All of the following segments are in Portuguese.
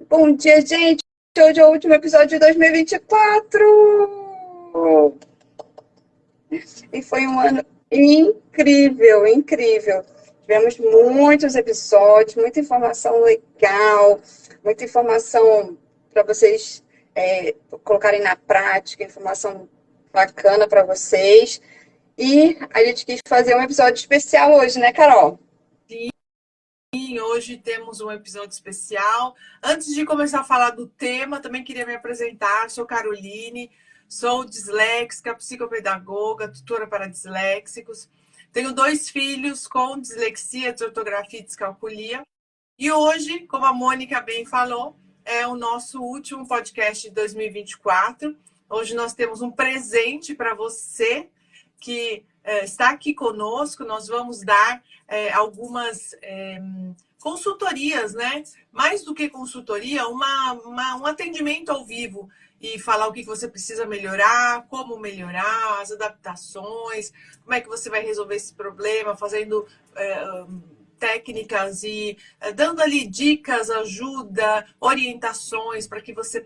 Bom dia, gente! Hoje é o último episódio de 2024! E foi um ano incrível, incrível. Tivemos muitos episódios, muita informação legal, muita informação para vocês colocarem na prática, informação bacana para vocês. E a gente quis fazer um episódio especial hoje, né, Carol? Sim, hoje temos um episódio especial. Antes de começar a falar do tema, também queria me apresentar. Sou Caroline, sou disléxica, psicopedagoga, tutora para disléxicos. Tenho 2 filhos com dislexia, desortografia e descalculia. E hoje, como a Mônica bem falou, é o nosso último podcast de 2024. Hoje nós temos um presente para você que está aqui conosco. Nós vamos dar algumas consultorias, né? Mais do que consultoria, um atendimento ao vivo e falar o que você precisa melhorar, como melhorar, as adaptações, como é que você vai resolver esse problema, fazendo técnicas e dando ali dicas, ajuda, orientações para que você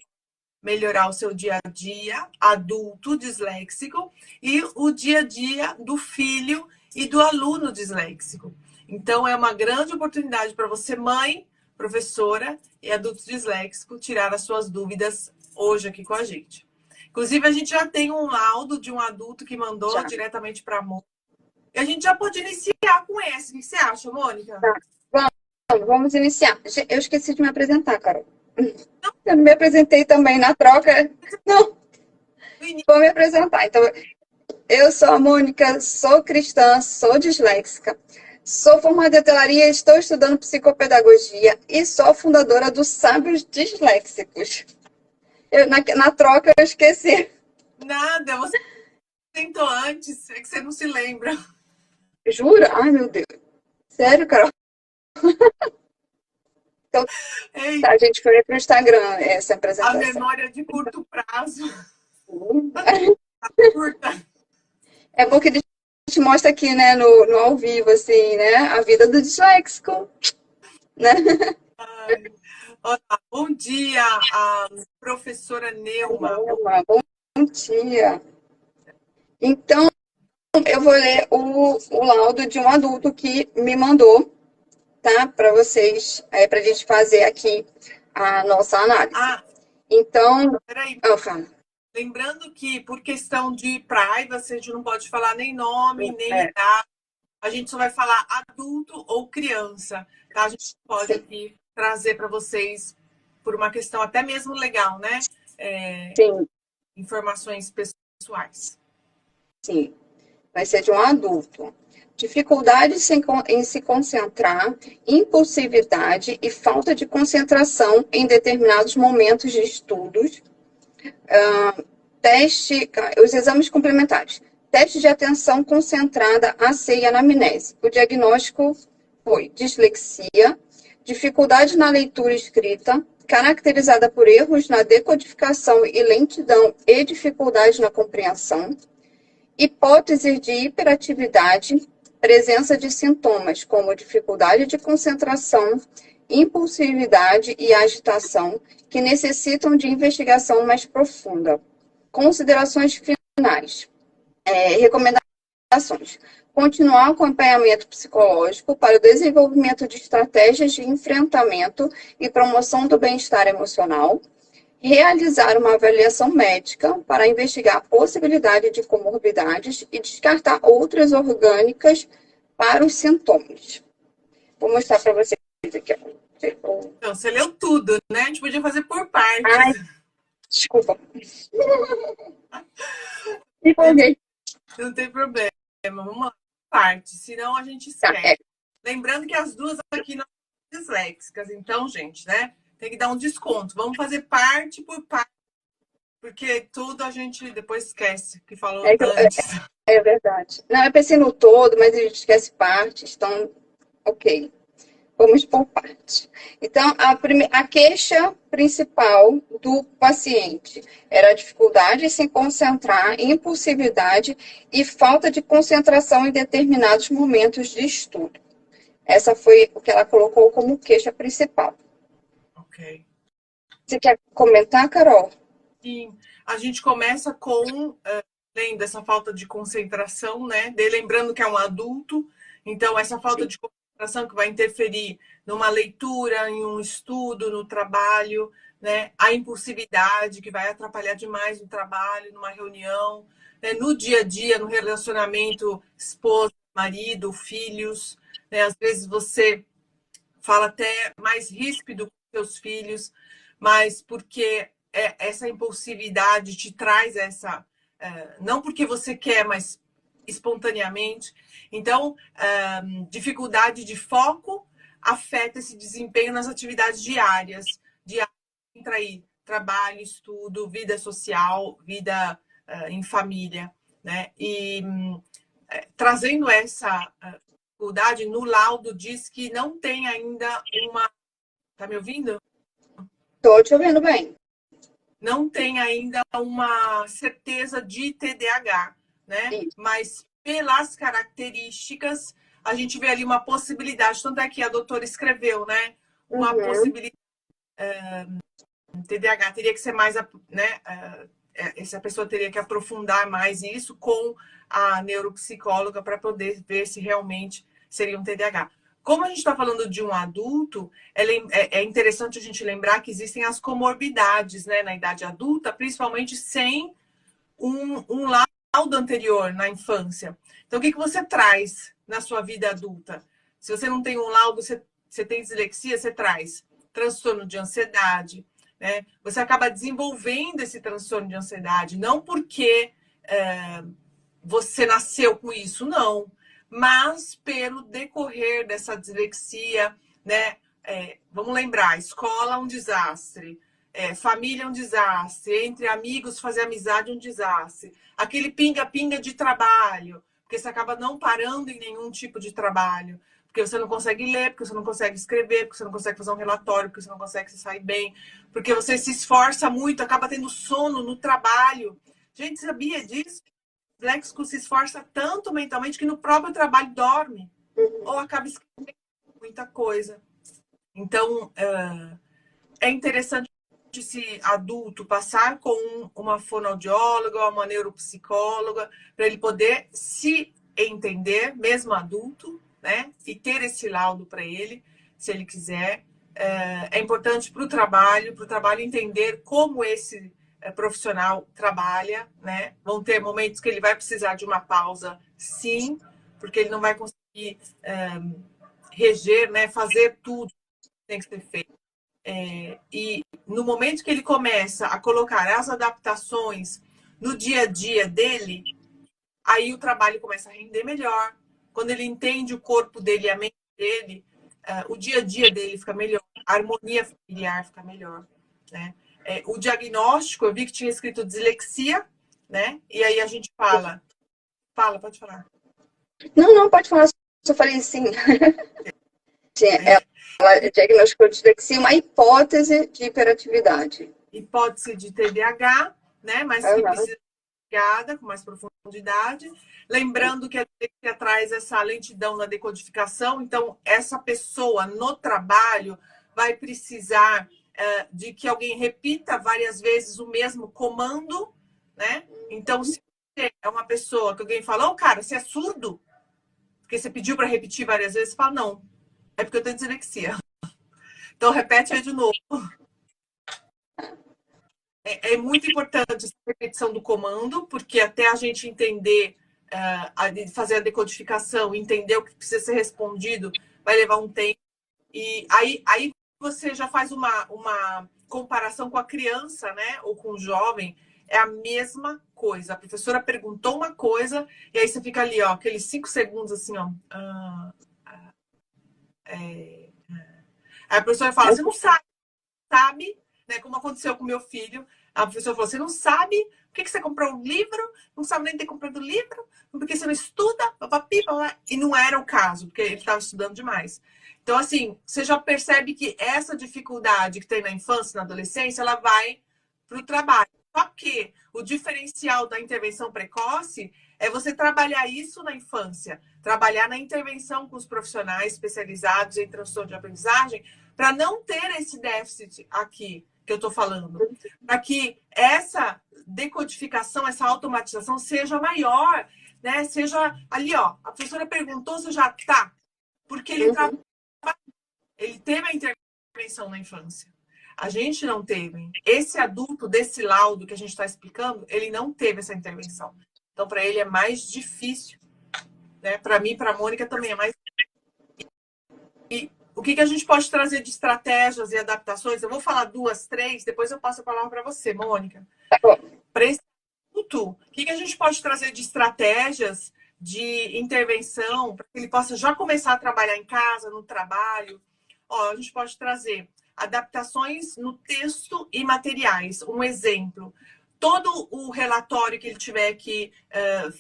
melhorar o seu dia a dia adulto disléxico e o dia a dia do filho e do aluno disléxico. Então, é uma grande oportunidade para você, mãe, professora e adulto disléxico, tirar as suas dúvidas hoje aqui com a gente. Inclusive, a gente já tem um laudo de um adulto que mandou diretamente para a Mônica. E a gente já pode iniciar com esse. O que você acha, Mônica? Tá. Vamos iniciar. Eu esqueci de me apresentar, Carol. Eu não me apresentei também na troca. Não, vou me apresentar. Então, eu sou a Mônica, sou cristã, sou disléxica, sou formada em hotelaria, estou estudando psicopedagogia e sou a fundadora do Sábios Disléxicos. Na troca eu esqueci. Nada, você tentou antes, é que você não se lembra. Jura? Ai, meu Deus. Sério, Carol? Então, tá, a gente foi pro Instagram essa apresentação. A memória de curto prazo. Curta. É porque a gente mostra aqui, né, no ao vivo, assim, né, a vida do disléxico, né? Olá, bom dia, a professora Neuma. Bom dia. Então, eu vou ler o laudo de um adulto que me mandou, tá? Para vocês, para a gente fazer aqui a nossa análise. Então, peraí. Fala. Lembrando que, por questão de privacy, a gente não pode falar nem nome, nem idade. A gente só vai falar adulto ou criança, tá? A gente pode aqui trazer para vocês, por uma questão até mesmo legal, né? Sim. Informações pessoais. Sim, vai ser de um adulto. Dificuldade em se concentrar, impulsividade e falta de concentração em determinados momentos de estudos. Os exames complementares. Teste de atenção concentrada, AC e anamnese. O diagnóstico foi dislexia, dificuldade na leitura e escrita, caracterizada por erros na decodificação e lentidão e dificuldade na compreensão. Hipótese de hiperatividade, presença de sintomas como dificuldade de concentração, impulsividade e agitação, que necessitam de investigação mais profunda. Considerações finais. Recomendações. Continuar o acompanhamento psicológico para o desenvolvimento de estratégias de enfrentamento e promoção do bem-estar emocional. Realizar uma avaliação médica para investigar a possibilidade de comorbidades e descartar outras orgânicas para os sintomas. Vou mostrar para vocês aqui. Então, você leu tudo, né? A gente podia fazer por partes. Ai, desculpa. Me Não tem problema. Vamos lá, parte. Senão a gente esquece. Lembrando que as duas aqui não são disléxicas. Então, gente, né? Tem que dar um desconto. Vamos fazer parte por parte. Porque tudo a gente depois esquece que falou antes. É verdade. Não, eu pensei no todo, mas a gente esquece partes. Então, ok. Vamos por parte. Então, a queixa principal do paciente era a dificuldade em se concentrar, impulsividade e falta de concentração em determinados momentos de estudo. Essa foi o que ela colocou como queixa principal. Ok. Você quer comentar, Carol? Sim, a gente começa com, além dessa falta de concentração, né? Lembrando que é um adulto, então essa falta Sim. de concentração que vai interferir numa leitura, em um estudo, no trabalho, né? A impulsividade que vai atrapalhar demais no trabalho, numa reunião, né? No dia a dia, no relacionamento esposa, marido, filhos, né? Às vezes você fala até mais ríspido com seus filhos, mas porque essa impulsividade te traz essa. Não porque você quer, mas espontaneamente. Então, dificuldade de foco afeta esse desempenho nas atividades diárias. Diárias entra aí trabalho, estudo, vida social, vida em família. Né? E trazendo essa dificuldade, no laudo diz que não tem ainda uma. Tá me ouvindo? Estou te ouvindo bem. Não tem ainda uma certeza de TDAH, né? Isso. Mas pelas características, a gente vê ali uma possibilidade. Tanto é que a doutora escreveu, né? Uma Uhum. possibilidade. TDAH teria que ser mais, né? Essa pessoa teria que aprofundar mais isso com a neuropsicóloga para poder ver se realmente seria um TDAH. Como a gente está falando de um adulto, é interessante a gente lembrar que existem as comorbidades, né, na idade adulta, principalmente sem um laudo anterior na infância. Então, o que você traz na sua vida adulta? Se você não tem um laudo, você tem dislexia, você traz transtorno de ansiedade, né? Você acaba desenvolvendo esse transtorno de ansiedade, não porque você nasceu com isso, não, mas pelo decorrer dessa dislexia, né? Vamos lembrar, escola é um desastre, família é um desastre, entre amigos fazer amizade é um desastre, aquele pinga-pinga de trabalho, porque você acaba não parando em nenhum tipo de trabalho, porque você não consegue ler, porque você não consegue escrever, porque você não consegue fazer um relatório, porque você não consegue se sair bem, porque você se esforça muito, acaba tendo sono no trabalho. Gente, sabia disso? O léxico se esforça tanto mentalmente que no próprio trabalho dorme ou acaba esquecendo muita coisa. Então, é interessante esse adulto passar com uma fonoaudióloga, uma neuropsicóloga, para ele poder se entender, mesmo adulto, né? E ter esse laudo para ele, se ele quiser. É importante para o trabalho entender como esse profissional trabalha, né? Vão ter momentos que ele vai precisar de uma pausa, sim, porque ele não vai conseguir reger, né? Fazer tudo que tem que ser feito. E no momento que ele começa a colocar as adaptações no dia a dia dele, aí o trabalho começa a render melhor. Quando ele entende o corpo dele e a mente dele, o dia a dia dele fica melhor, a harmonia familiar fica melhor. Né? O diagnóstico, eu vi que tinha escrito dislexia, né? E aí a gente fala. Fala, pode falar. Não, não, pode falar. Eu falei sim. É, Ela diagnosticou dislexia, uma hipótese de hiperatividade. hipótese de TDAH, né? Mas que Uhum. precisa com mais profundidade. Lembrando que a dislexia traz essa lentidão na decodificação, então essa pessoa no trabalho vai precisar de que alguém repita várias vezes o mesmo comando, né? Então, se você é uma pessoa que alguém fala, ô cara, você é surdo? Porque você pediu para repetir várias vezes, você fala, não, é porque eu tenho dislexia. Então, repete aí de novo. É muito importante essa repetição do comando, porque até a gente entender, fazer a decodificação, entender o que precisa ser respondido, vai levar um tempo. E aí você já faz uma comparação com a criança, né? Ou com o jovem. É a mesma coisa. A professora perguntou uma coisa, e aí você fica ali, ó, aqueles 5 segundos assim, ó. Aí a professora fala, você não sabe, né? Como aconteceu com meu filho. A professora falou: você não sabe por que você comprou um livro, não sabe nem ter comprado o livro, porque você não estuda, papapi, papapá. E não era o caso, porque ele estava estudando demais. Então, assim, você já percebe que essa dificuldade que tem na infância, na adolescência, ela vai para o trabalho. Só que o diferencial da intervenção precoce é você trabalhar isso na infância, trabalhar na intervenção com os profissionais especializados em transtorno de aprendizagem, para não ter esse déficit aqui que eu estou falando, para que essa decodificação, essa automatização seja maior, né? Seja ali, ó, a professora perguntou, você já tá, porque ele teve a intervenção na infância. A gente não teve. Esse adulto desse laudo que a gente está explicando, ele não teve essa intervenção. Então, para ele é mais difícil, né? Para mim, para a Mônica também é mais. E o que a gente pode trazer de estratégias e adaptações? Eu vou falar 2, 3, depois eu passo a palavra para você, Mônica. Tá bom. Para esse adulto, o que a gente pode trazer de estratégias de intervenção para que ele possa já começar a trabalhar em casa, no trabalho? Ó, a gente pode trazer adaptações no texto e materiais. Um exemplo, todo o relatório que ele tiver que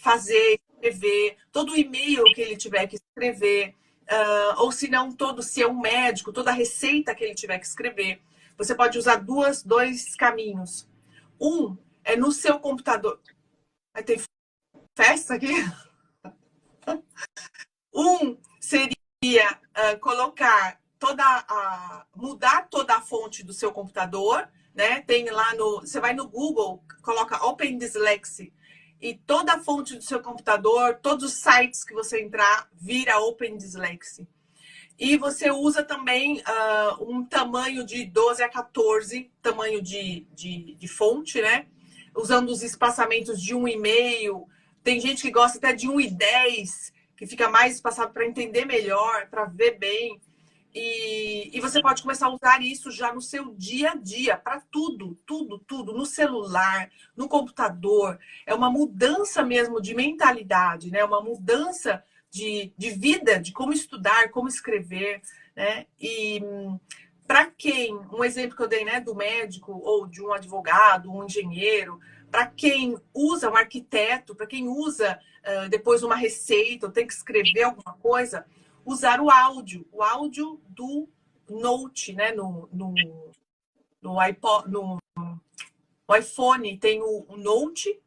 fazer, escrever, todo o e-mail que ele tiver que escrever, ou se não, se é um médico, toda a receita que ele tiver que escrever. Você pode usar dois caminhos. Um é no seu computador. Vai ter festa aqui? Um seria colocar mudar toda a fonte do seu computador, né? Tem lá você vai no Google, coloca Open Dyslexia e toda a fonte do seu computador, todos os sites que você entrar, vira Open Dyslexia. E você usa também um tamanho de 12 a 14, tamanho de fonte, né? Usando os espaçamentos de 1,5. Tem gente que gosta até de 1,10, que fica mais espaçado para entender melhor, para ver bem. E você pode começar a usar isso já no seu dia a dia, para tudo, no celular, no computador. É uma mudança mesmo de mentalidade, né? Uma mudança de vida, de como estudar, como escrever, né? E para quem, um exemplo que eu dei, né, do médico ou de um advogado, um engenheiro, para quem usa um arquiteto, para quem usa depois uma receita, ou tem que escrever alguma coisa, usar o áudio do Note, né? No iPod, no iPhone tem o Note,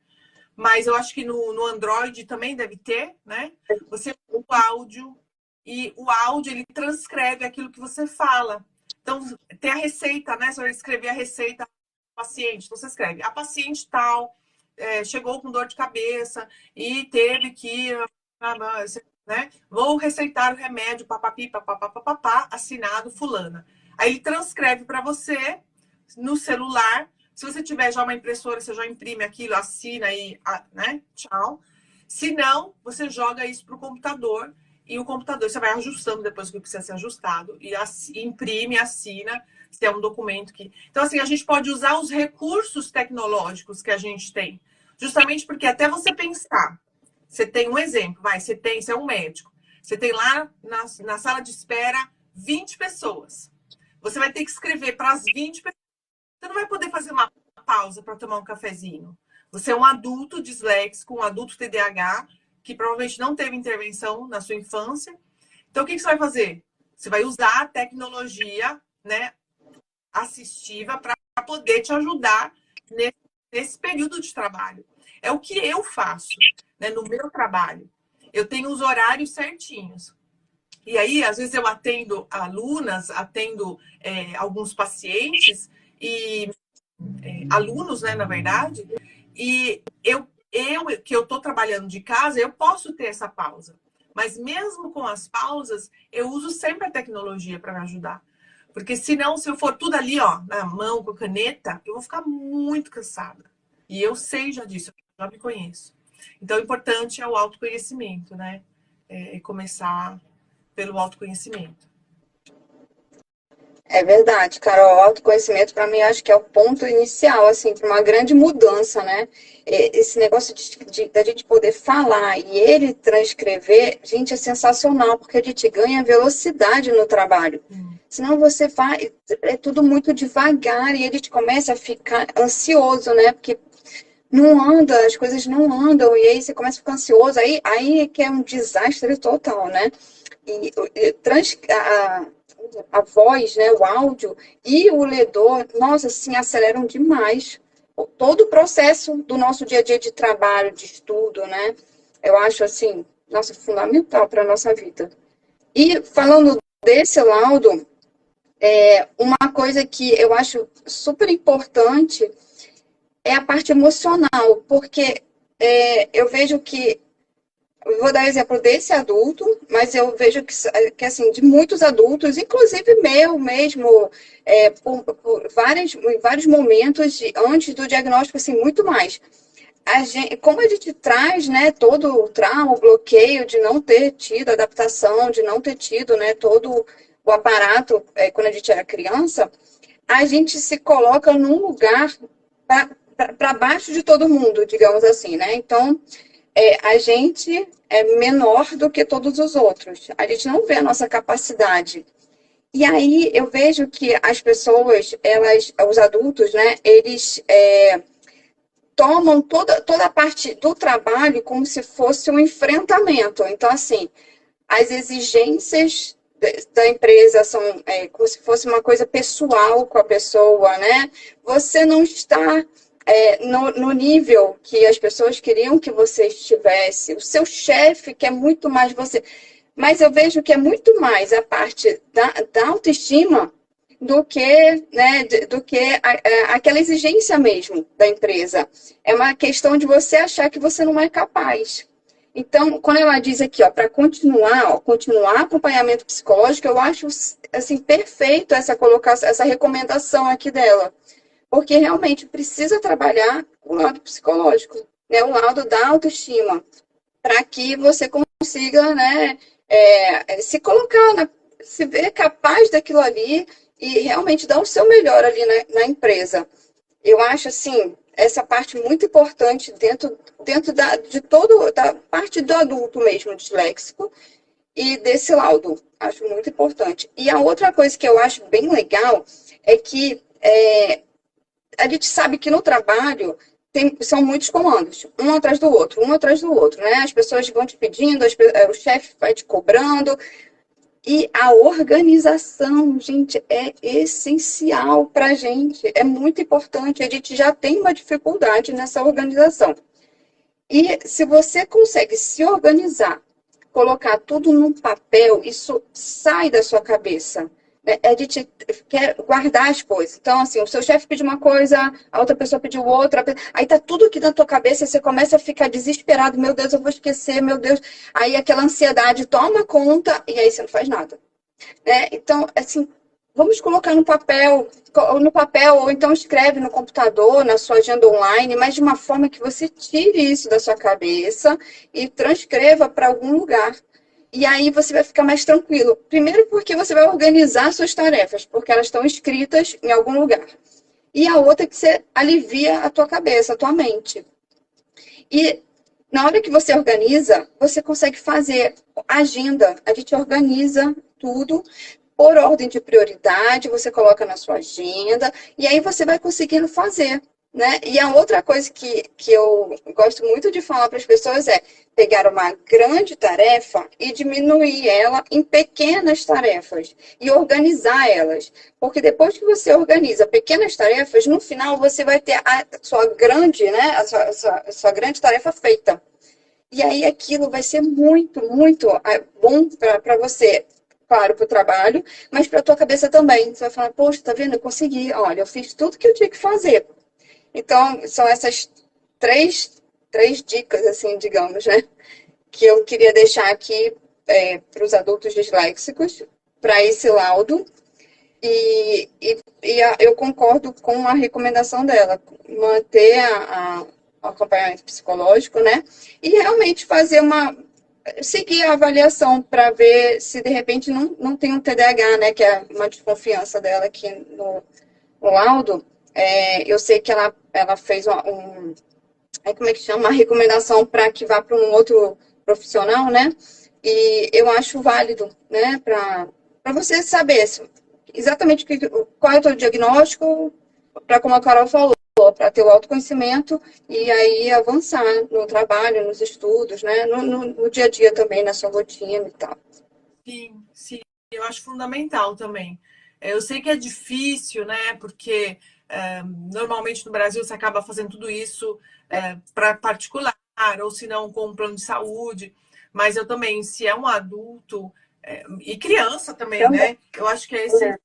mas eu acho que no Android também deve ter, né? Você usa o áudio e o áudio ele transcreve aquilo que você fala. Então, tem a receita, né? Você vai escrever a receita do paciente. Então, você escreve, a paciente tal chegou com dor de cabeça e teve que... né? Vou receitar o remédio, papapi, papapá, assinado fulana. Aí ele transcreve para você no celular. Se você tiver já uma impressora, você já imprime aquilo, assina e, né? Tchau. Se não, você joga isso para o computador e o computador você vai ajustando depois o que precisa ser ajustado e imprime, assina, se é um documento que... Então, assim, a gente pode usar os recursos tecnológicos que a gente tem, justamente porque até você pensar. Você tem um exemplo, você é um médico. Você tem lá na sala de espera 20 pessoas. Você vai ter que escrever para as 20 pessoas. Você não vai poder fazer uma pausa para tomar um cafezinho. Você é um adulto disléxico, um adulto TDAH, que provavelmente não teve intervenção na sua infância. Então, o que você vai fazer? Você vai usar a tecnologia, né, assistiva para poder te ajudar nesse período de trabalho. É o que eu faço, né, no meu trabalho. Eu tenho os horários certinhos. E aí, às vezes, eu atendo alunas, atendo alguns pacientes e alunos, né, na verdade. E que eu estou trabalhando de casa, eu posso ter essa pausa. Mas mesmo com as pausas, eu uso sempre a tecnologia para me ajudar. Porque senão, se eu for tudo ali, ó, na mão, com a caneta, eu vou ficar muito cansada. E eu sei já disso, eu já me conheço. Então, o importante é o autoconhecimento, né? Começar pelo autoconhecimento. É verdade, Carol. O autoconhecimento, para mim, acho que é o ponto inicial, assim, para uma grande mudança, né? Esse negócio da gente poder falar e ele transcrever, gente, é sensacional, porque a gente ganha velocidade no trabalho. Senão você vai, é tudo muito devagar e a gente começa a ficar ansioso, né? Porque não anda, as coisas não andam, e aí você começa a ficar ansioso, aí é que é um desastre total, né? E a voz, né, o áudio e o ledor, nossa, assim, aceleram demais todo o processo do nosso dia a dia de trabalho, de estudo, né? Eu acho, assim, nossa, fundamental para a nossa vida. E falando desse laudo, Uma coisa que eu acho super importante é a parte emocional, porque eu vejo que, eu vou dar exemplo desse adulto, mas eu vejo que assim, de muitos adultos, inclusive meu mesmo, em vários momentos antes do diagnóstico, assim, muito mais. Como a gente traz, né, todo o trauma, o bloqueio de não ter tido adaptação, de não ter tido, né, todo o aparato quando a gente era criança, a gente se coloca num lugar para baixo de todo mundo, digamos assim, né? Então, a gente é menor do que todos os outros. A gente não vê a nossa capacidade. E aí eu vejo que as pessoas, os adultos, né, eles tomam toda a parte do trabalho como se fosse um enfrentamento. Então, assim, as exigências da empresa são como se fosse uma coisa pessoal com a pessoa, né? Você não está no nível que as pessoas queriam que você estivesse. O seu chefe quer muito mais você. Mas eu vejo que é muito mais a parte da autoestima do que, né, do que aquela exigência mesmo da empresa. É uma questão de você achar que você não é capaz. Então, quando ela diz aqui, ó, para continuar acompanhamento psicológico, eu acho assim perfeito essa colocação, essa recomendação aqui dela, porque realmente precisa trabalhar o lado psicológico, né, o lado da autoestima, para que você consiga, né, se colocar, se ver capaz daquilo ali e realmente dar o seu melhor ali na empresa. Eu acho, assim, essa parte muito importante dentro de toda da parte do adulto mesmo, disléxico, e desse laudo. Acho muito importante. E a outra coisa que eu acho bem legal é que a gente sabe que no trabalho são muitos comandos, um atrás do outro, né? As pessoas vão te pedindo, o chefe vai te cobrando, e a organização, gente, é essencial para a gente, é muito importante. A gente já tem uma dificuldade nessa organização. E se você consegue se organizar, colocar tudo num papel, isso sai da sua cabeça. Né? A gente quer guardar as coisas. Então, assim, o seu chefe pediu uma coisa, a outra pessoa pediu outra, aí tá tudo aqui na tua cabeça, você começa a ficar desesperado, meu Deus, eu vou esquecer, meu Deus. Aí aquela ansiedade toma conta e aí você não faz nada. Né? Então, assim, vamos colocar no papel, ou então escreve no computador, na sua agenda online, mas de uma forma que você tire isso da sua cabeça e transcreva para algum lugar. E aí você vai ficar mais tranquilo. Primeiro porque você vai organizar suas tarefas, porque elas estão escritas em algum lugar. E a outra é que você alivia a tua cabeça, a tua mente. E na hora que você organiza, você consegue fazer agenda. A gente organiza tudo por ordem de prioridade, você coloca na sua agenda, e aí você vai conseguindo fazer. Né? E a outra coisa que eu gosto muito de falar para as pessoas é pegar uma grande tarefa e diminuir ela em pequenas tarefas e organizar elas. Porque depois que você organiza pequenas tarefas, no final você vai ter a sua grande, né, a sua grande tarefa feita. E aí aquilo vai ser muito, muito bom para você, claro, para o trabalho, mas para a tua cabeça também. Você vai falar, poxa, tá vendo? Eu consegui, olha, eu fiz tudo que eu tinha que fazer. Então, são essas três dicas, assim, digamos, né? Que eu queria deixar aqui para os adultos disléxicos, para esse laudo. Eu concordo com a recomendação dela, manter o acompanhamento psicológico, né? E realmente seguir a avaliação para ver se de repente não tem um TDAH, né? Que é uma desconfiança dela aqui no laudo. Eu sei que ela fez como é que chama? Uma recomendação para que vá para um outro profissional, né? E eu acho válido, né? Para você saber exatamente qual é o teu diagnóstico, para como a Carol falou, para ter o autoconhecimento e aí avançar no trabalho, nos estudos, né? No dia a dia também, na sua rotina e tal. Sim, sim, eu acho fundamental também. Eu sei que é difícil, né? Porque normalmente no Brasil você acaba fazendo tudo isso para particular, ou se não com um plano de saúde. Mas eu também, se é um adulto e criança também, né? Eu acho que é essencial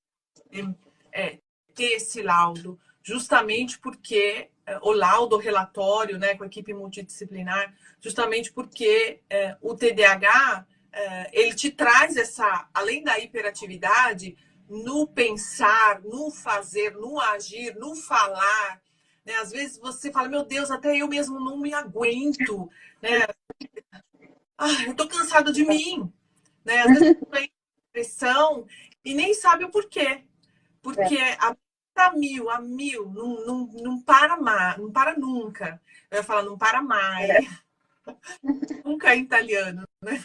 ter esse laudo, justamente porque o laudo, o relatório, né, com a equipe multidisciplinar, justamente porque o TDAH, ele te traz essa, além da hiperatividade, no pensar, no fazer, no agir, no falar, né? Às vezes você fala, meu Deus, até eu mesmo não me aguento, né? Eu tô cansado de mim, né? Às vezes tem pressão e nem sabe o porquê. Porque a mil, não para mais, não para nunca. Eu ia falar, não para mais. Nunca em italiano, né?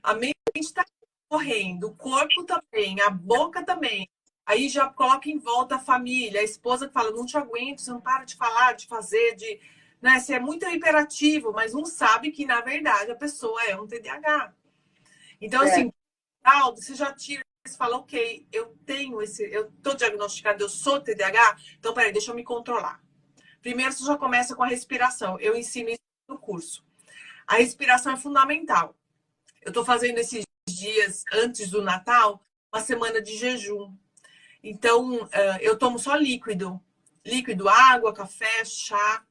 A mente está correndo, o corpo também, a boca também. Aí já coloca em volta a família, a esposa que fala, não te aguento, você não para de falar, de fazer, de. Né? Você é muito hiperativo, mas não sabe que, na verdade, a pessoa é um TDAH. Então, assim, Aldo, você já tira, você fala, ok, eu tô diagnosticado, eu sou TDAH, então peraí, deixa eu me controlar. Primeiro, você já começa com a respiração. Eu ensino isso no curso. A respiração é fundamental. Eu tô fazendo esses dias antes do Natal, uma semana de jejum. Então, eu tomo só líquido. Líquido, água, café, chá,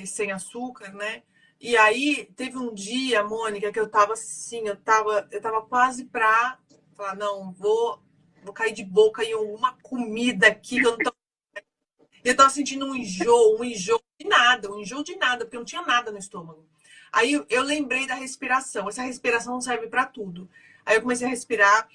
sem açúcar, né? E aí, teve um dia, Mônica, que eu tava assim, eu tava quase pra falar, não, vou cair de boca em alguma comida aqui que eu não tô. Eu tava sentindo um enjoo um enjoo de nada, porque não tinha nada no estômago. Aí eu lembrei da respiração. Essa respiração serve pra tudo. Aí eu comecei a respirar.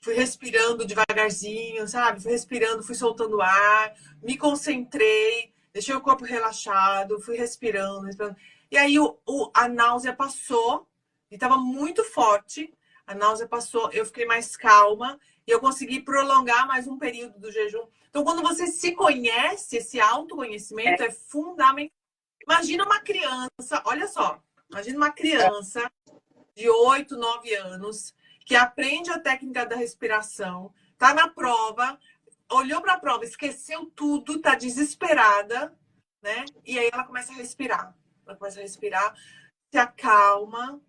Fui respirando devagarzinho, sabe? Fui respirando, fui soltando ar, me concentrei, deixei o corpo relaxado, fui respirando, respirando. E aí a náusea passou, e estava muito forte. A náusea passou, eu fiquei mais calma e eu consegui prolongar mais um período do jejum. Então, quando você se conhece, esse autoconhecimento é fundamental. Imagina uma criança, olha só, imagina uma criança de 8, 9 anos, que aprende a técnica da respiração, tá na prova, olhou para a prova, esqueceu tudo, tá desesperada, né? E aí ela começa a respirar. Ela começa a respirar, se acalma,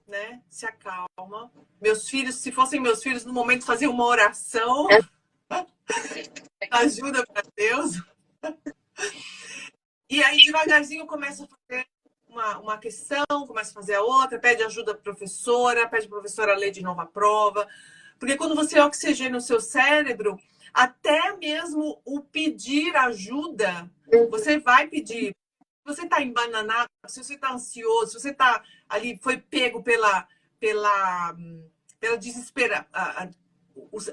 né? Se acalma. Meus filhos, se fossem meus filhos, no momento faziam uma oração, ajuda para Deus. E aí, devagarzinho, começa a fazer uma questão, começa a fazer a outra, pede ajuda à professora, pede a professora a ler de novo a prova. Porque quando você oxigena o seu cérebro, até mesmo o pedir ajuda, você vai pedir. Se você está embananado, se você está ansioso, se você está ali, foi pego pela desespero,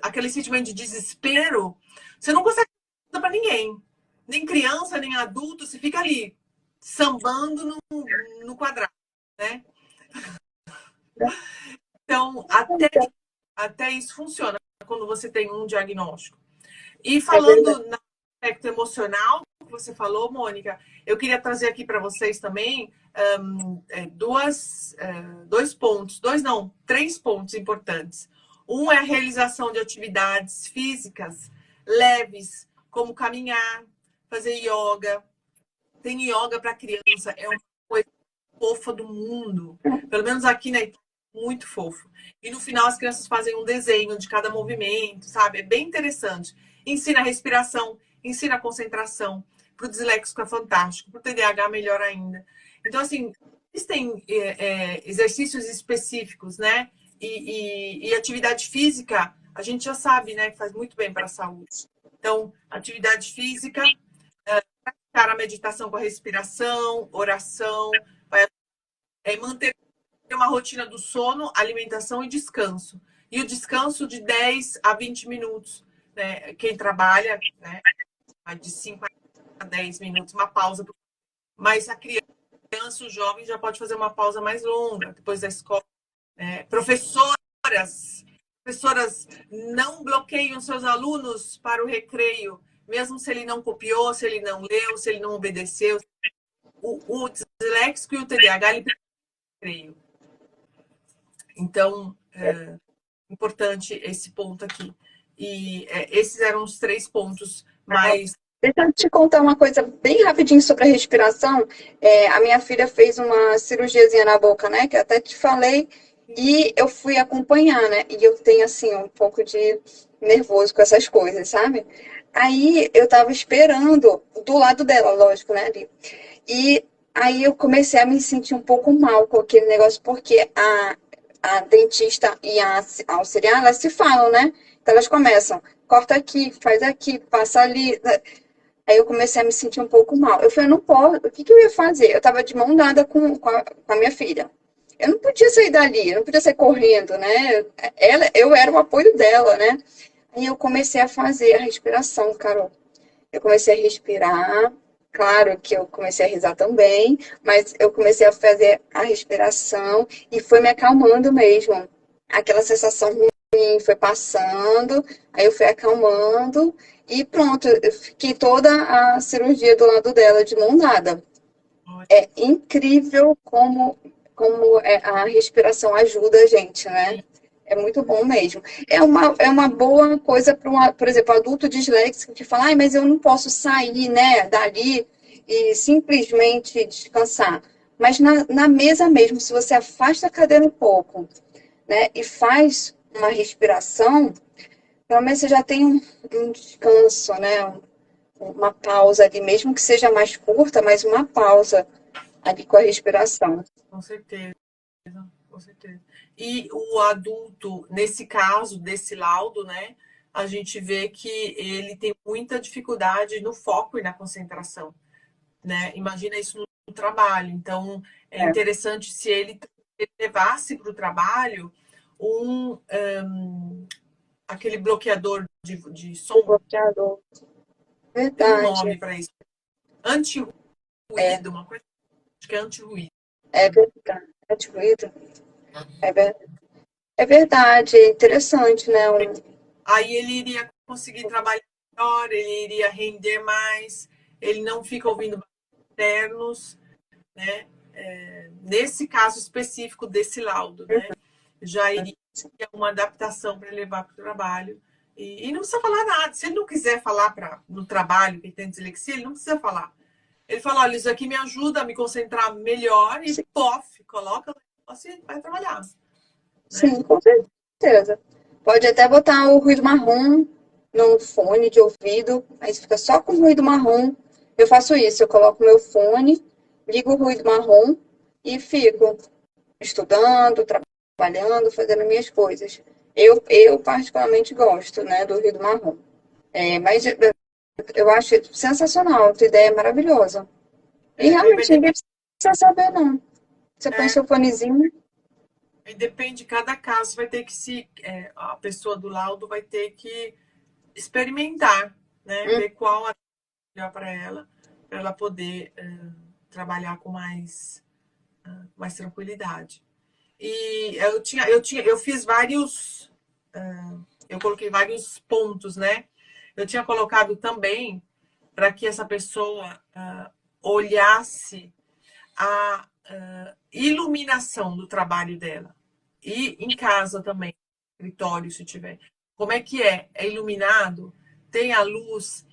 aquele sentimento de desespero, você não consegue dar para ninguém. Nem criança, nem adulto, você fica ali, sambando no quadrado, né? Então, até isso funciona quando você tem um diagnóstico. E falando no aspecto emocional que você falou, Mônica, eu queria trazer aqui para vocês também três pontos importantes. Um é a realização de atividades físicas leves, como caminhar, fazer yoga. Tem yoga para criança, é uma coisa fofa do mundo. Pelo menos aqui na Itália, muito fofo. E no final as crianças fazem um desenho de cada movimento, sabe? É bem interessante. Ensina a respiração, ensina a concentração. Para o disléxico é fantástico, para o TDAH melhor ainda. Então, assim, existem exercícios específicos, né? E atividade física, a gente já sabe, né? Que faz muito bem para a saúde. Então, atividade física, praticar a meditação com a respiração, oração, manter uma rotina do sono, alimentação e descanso. E o descanso de 10 a 20 minutos. Né? Quem trabalha, né? De 5 a 10 minutos, uma pausa. Mas a criança, o jovem, já pode fazer uma pausa mais longa, depois da escola. Professoras não bloqueiam seus alunos para o recreio, mesmo se ele não copiou, se ele não leu, se ele não obedeceu. O disléxico e o TDAH, ele precisa de recreio. Então, importante esse ponto aqui. E esses eram os 3 pontos mais... Deixa eu te contar uma coisa bem rapidinho sobre a respiração. A minha filha fez uma cirurgiazinha na boca, né? Que eu até te falei. E eu fui acompanhar, né? E eu tenho, assim, um pouco de nervoso com essas coisas, sabe? Aí eu tava esperando do lado dela, lógico, né, ali. E aí eu comecei a me sentir um pouco mal com aquele negócio, porque a dentista e a auxiliar, elas se falam, né? Então elas começam, corta aqui, faz aqui, passa ali. Aí eu comecei a me sentir um pouco mal. Eu falei, eu não posso, o que que eu ia fazer? Eu tava de mão dada com a minha filha. Eu não podia sair dali, eu não podia sair correndo, né? Eu era o apoio dela, né? Aí eu comecei a fazer a respiração, Carol. Eu comecei a respirar, claro que eu comecei a risar também, mas eu comecei a fazer a respiração e foi me acalmando mesmo. Aquela sensação ruim foi passando, aí eu fui acalmando e pronto, eu fiquei toda a cirurgia do lado dela de mão dada. É incrível como a respiração ajuda a gente, né? É muito bom mesmo. É uma boa coisa para, por exemplo, adulto disléxico que fala, ai, mas eu não posso sair, né, dali e simplesmente descansar. Mas na mesa mesmo, se você afasta a cadeira um pouco, né, e faz uma respiração, pelo menos você já tem um descanso, né, uma pausa ali, mesmo que seja mais curta, mas uma pausa ali com a respiração. Com certeza, com certeza. E o adulto, nesse caso desse laudo, né, a gente vê que ele tem muita dificuldade no foco e na concentração, né? Imagina isso no trabalho. Então, é É, interessante se ele levasse para o trabalho aquele bloqueador de o som, bloqueador. tem um Verdade. nome para isso. É, Anti-ruído, uma coisa, acho que é anti-ruído. é verdade. É diluído. É verdade. É interessante, né? Aí ele iria conseguir trabalhar melhor, ele iria render mais, ele não fica ouvindo externos, né? Nesse caso específico desse laudo, né? Já iria uma adaptação para levar para o trabalho. E não precisa falar nada. Se ele não quiser falar no trabalho que ele tem dislexia, ele não precisa falar. Ele fala, olha, isso aqui me ajuda a me concentrar melhor e Sim, pof, coloca o negócio e vai trabalhar, né? sim, com certeza. Pode até botar o ruído marrom no fone de ouvido, aí você fica só com o ruído marrom. Eu faço isso, eu coloco meu fone, ligo o ruído marrom e fico estudando, trabalhando, fazendo minhas coisas. Eu particularmente gosto, né, do ruído marrom. Mas eu acho sensacional, a tua ideia é maravilhosa. E Aí vai realmente ninguém depender, precisa saber, não. Você põe é, seu fonezinho, aí depende de cada caso, vai ter que a pessoa do laudo vai ter que experimentar, né? Ver qual é melhor para ela poder trabalhar com mais tranquilidade. E eu fiz eu coloquei vários pontos, né? Eu tinha colocado também para que essa pessoa olhasse a iluminação do trabalho dela. E em casa também, escritório, se tiver. Como é que é? É iluminado? Tem a luz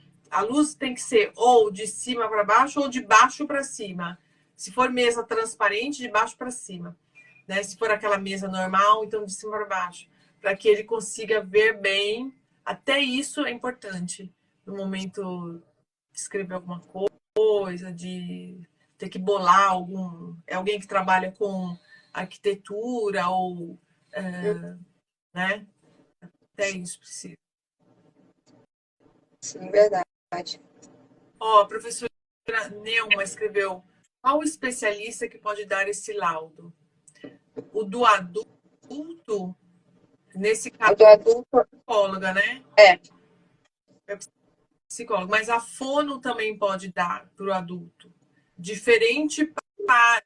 tem que ser ou de cima para baixo ou de baixo para cima. Se for mesa transparente, de baixo para cima. Né? Se for aquela mesa normal, então de cima para baixo. Para que ele consiga ver bem. Até isso é importante no momento de escrever alguma coisa, de ter que bolar algum. É alguém que trabalha com arquitetura ou. Né? Até isso precisa. sim, verdade. Ó, a professora Neuma escreveu: qual especialista que pode dar esse laudo? O do adulto, nesse O caso, do adulto, é psicóloga, né? é, É psicóloga, mas a fono também pode dar para o adulto. Diferente para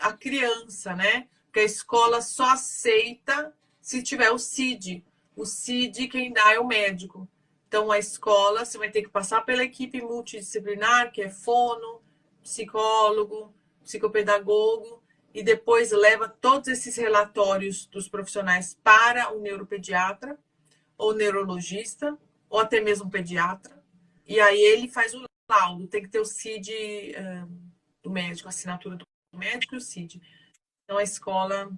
a criança, né? Porque a escola só aceita se tiver o CID. O CID, quem dá é o médico. Então, a escola, você vai ter que passar pela equipe multidisciplinar, que é fono, psicólogo, psicopedagogo, e depois leva todos esses relatórios dos profissionais para o neuropediatra, ou neurologista, ou até mesmo pediatra. E aí ele faz o laudo. Tem que ter o CID do médico, a assinatura do médico e o CID. Então a escola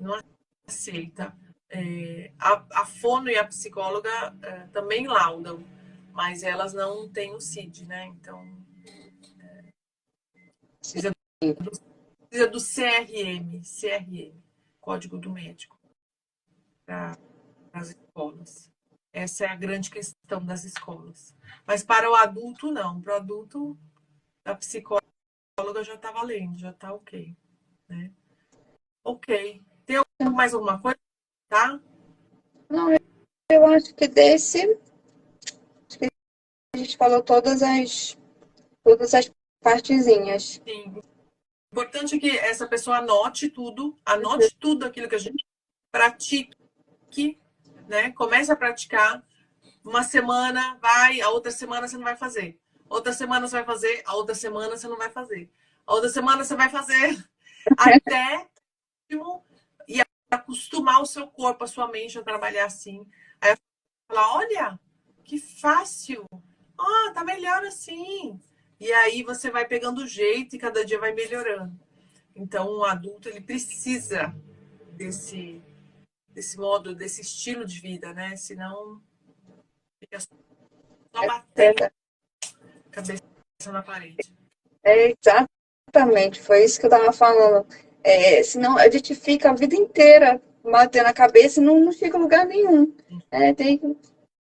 não aceita. A fono e a psicóloga também laudam, mas elas não têm o CID, né? Então, precisa do CRM, Código do Médico, para as escolas. Essa é a grande questão das escolas. Mas para o adulto, não. Para o adulto, a psicóloga já está valendo, já está ok. Né? Ok. Tem mais alguma coisa? Tá? Não, eu acho que a gente falou todas as partezinhas. Sim. Importante que essa pessoa anote tudo aquilo que a gente pratique, né? Comece a praticar. Uma semana vai, a outra semana você não vai fazer. Outra semana você vai fazer, a outra semana você não vai fazer. A outra semana você vai fazer até e acostumar o seu corpo, a sua mente a trabalhar assim. Aí falar, olha, que fácil. Ah, tá melhor assim. E aí você vai pegando o jeito e cada dia vai melhorando. Então, o adulto, ele precisa desse modo, desse estilo de vida, né? Senão fica só batendo a cabeça na parede. Exatamente, foi isso que eu estava falando. Senão a gente fica a vida inteira batendo a cabeça e não fica em lugar nenhum. Tem que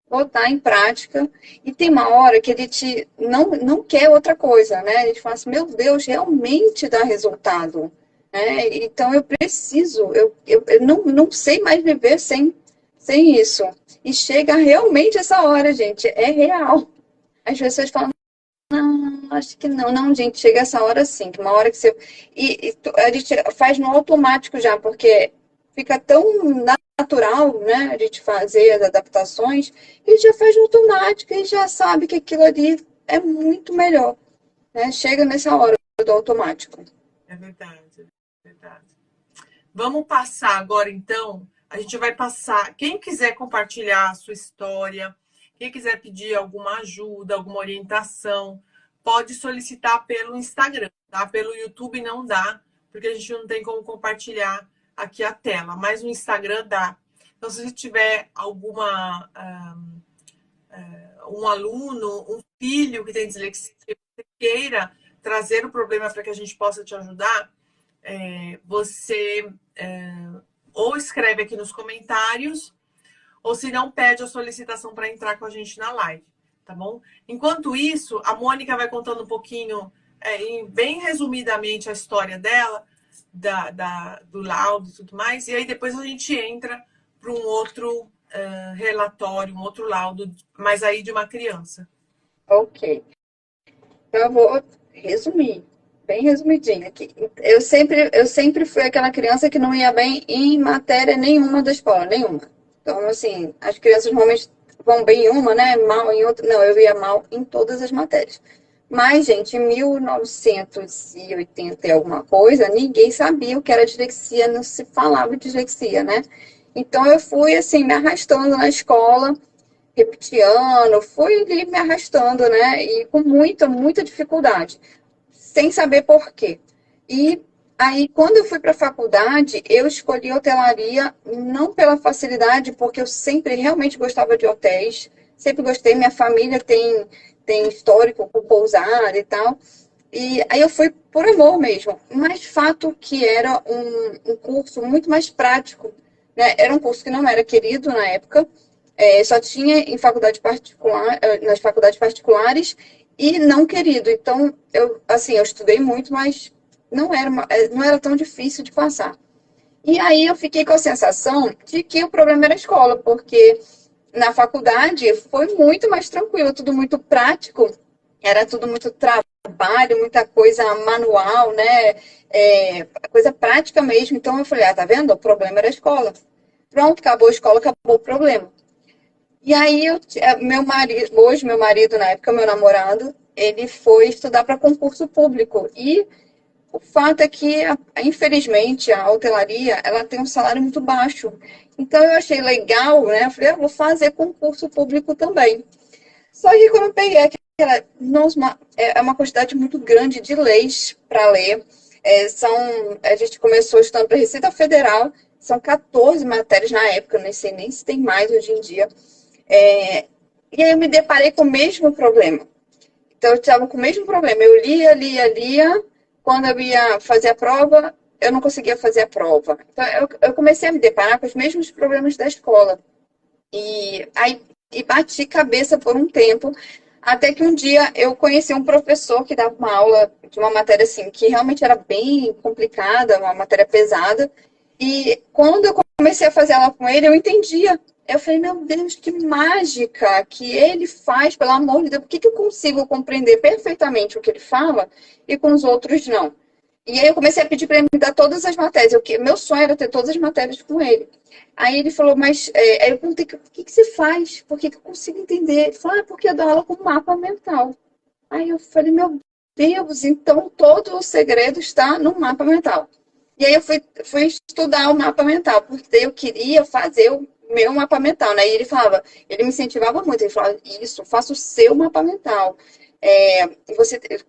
botar em prática. E tem uma hora que a gente não quer outra coisa, né? A gente fala assim, meu Deus, realmente dá resultado. Né? Então eu preciso, eu não sei mais viver sem isso. E chega realmente essa hora, gente, é real. As pessoas falam, não, acho que não, gente, chega essa hora sim, que uma hora que você. A gente faz no automático já, porque fica tão natural, né, a gente fazer as adaptações, que a gente já faz no automático e já sabe que aquilo ali é muito melhor. Né? Chega nessa hora do automático. É verdade, é verdade. Vamos passar agora, então. A gente vai passar. Quem quiser compartilhar a sua história, quem quiser pedir alguma ajuda, alguma orientação, pode solicitar pelo Instagram, tá? Pelo YouTube não dá, porque a gente não tem como compartilhar aqui a tela, mas no Instagram dá. Então, se você tiver um aluno, um filho que tem dislexia, que você queira trazer o problema para que a gente possa te ajudar, você ou escreve aqui nos comentários, ou se não, pede a solicitação para entrar com a gente na live, tá bom? Enquanto isso, a Mônica vai contando um pouquinho, bem resumidamente, a história dela, do laudo e tudo mais, e aí depois a gente entra para um outro relatório, um outro laudo, mas aí de uma criança. Ok. Então eu vou resumir, bem resumidinho aqui. Eu sempre fui aquela criança que não ia bem em matéria nenhuma da escola, nenhuma. Então, assim, as crianças normalmente vão bem em uma, né? Mal em outra. Não, eu ia mal em todas as matérias. Mas, gente, em 1980 e alguma coisa, ninguém sabia o que era dislexia, não se falava de dislexia, né? Então eu fui, assim, me arrastando na escola, repetindo, fui ali me arrastando, né? E com muita dificuldade, sem saber por quê. E aí, quando eu fui para a faculdade, eu escolhi hotelaria não pela facilidade, porque eu sempre realmente gostava de hotéis, sempre gostei, minha família tem histórico com pousada e tal. E aí eu fui por amor mesmo, mas fato que era um curso muito mais prático, né? Era um curso que não era querido na época, só tinha em faculdade particular, nas faculdades particulares e não querido. Então, eu estudei muito, mas não era tão difícil de passar. E aí eu fiquei com a sensação de que o problema era a escola, porque na faculdade foi muito mais tranquilo, tudo muito prático, era tudo muito trabalho, muita coisa manual, né? Coisa prática mesmo. Então eu falei, tá vendo? O problema era a escola. Pronto, acabou a escola, acabou o problema. E aí, meu marido, na época, meu namorado, ele foi estudar para concurso público. E o fato é que, infelizmente, a hotelaria, ela tem um salário muito baixo. Então, eu achei legal, né? Eu falei, eu vou fazer concurso público também. Só que quando eu peguei nossa, é uma quantidade muito grande de leis para ler. A gente começou estudando para Receita Federal, são 14 matérias na época, eu nem sei nem se tem mais hoje em dia. E aí eu me deparei com o mesmo problema. Então, eu estava com o mesmo problema. Eu lia. Quando eu ia fazer a prova, eu não conseguia fazer a prova. Então, eu comecei a me deparar com os mesmos problemas da escola. E bati cabeça por um tempo, até que um dia eu conheci um professor que dava uma aula de uma matéria assim, que realmente era bem complicada, uma matéria pesada. E quando eu comecei a fazer aula com ele, eu entendia. Eu falei, meu Deus, que mágica que ele faz, pelo amor de Deus, por que eu consigo compreender perfeitamente o que ele fala e com os outros não? E aí eu comecei a pedir para ele me dar todas as matérias. Meu sonho era ter todas as matérias com ele. Aí ele falou, mas... aí eu perguntei, o que você faz? Por que eu consigo entender? Ele falou, porque eu dou aula com mapa mental. Aí eu falei, meu Deus, então todo o segredo está no mapa mental. E aí eu fui estudar o mapa mental, porque eu queria fazer o meu mapa mental, né? E ele me incentivava muito, ele falava, isso, faça o seu mapa mental.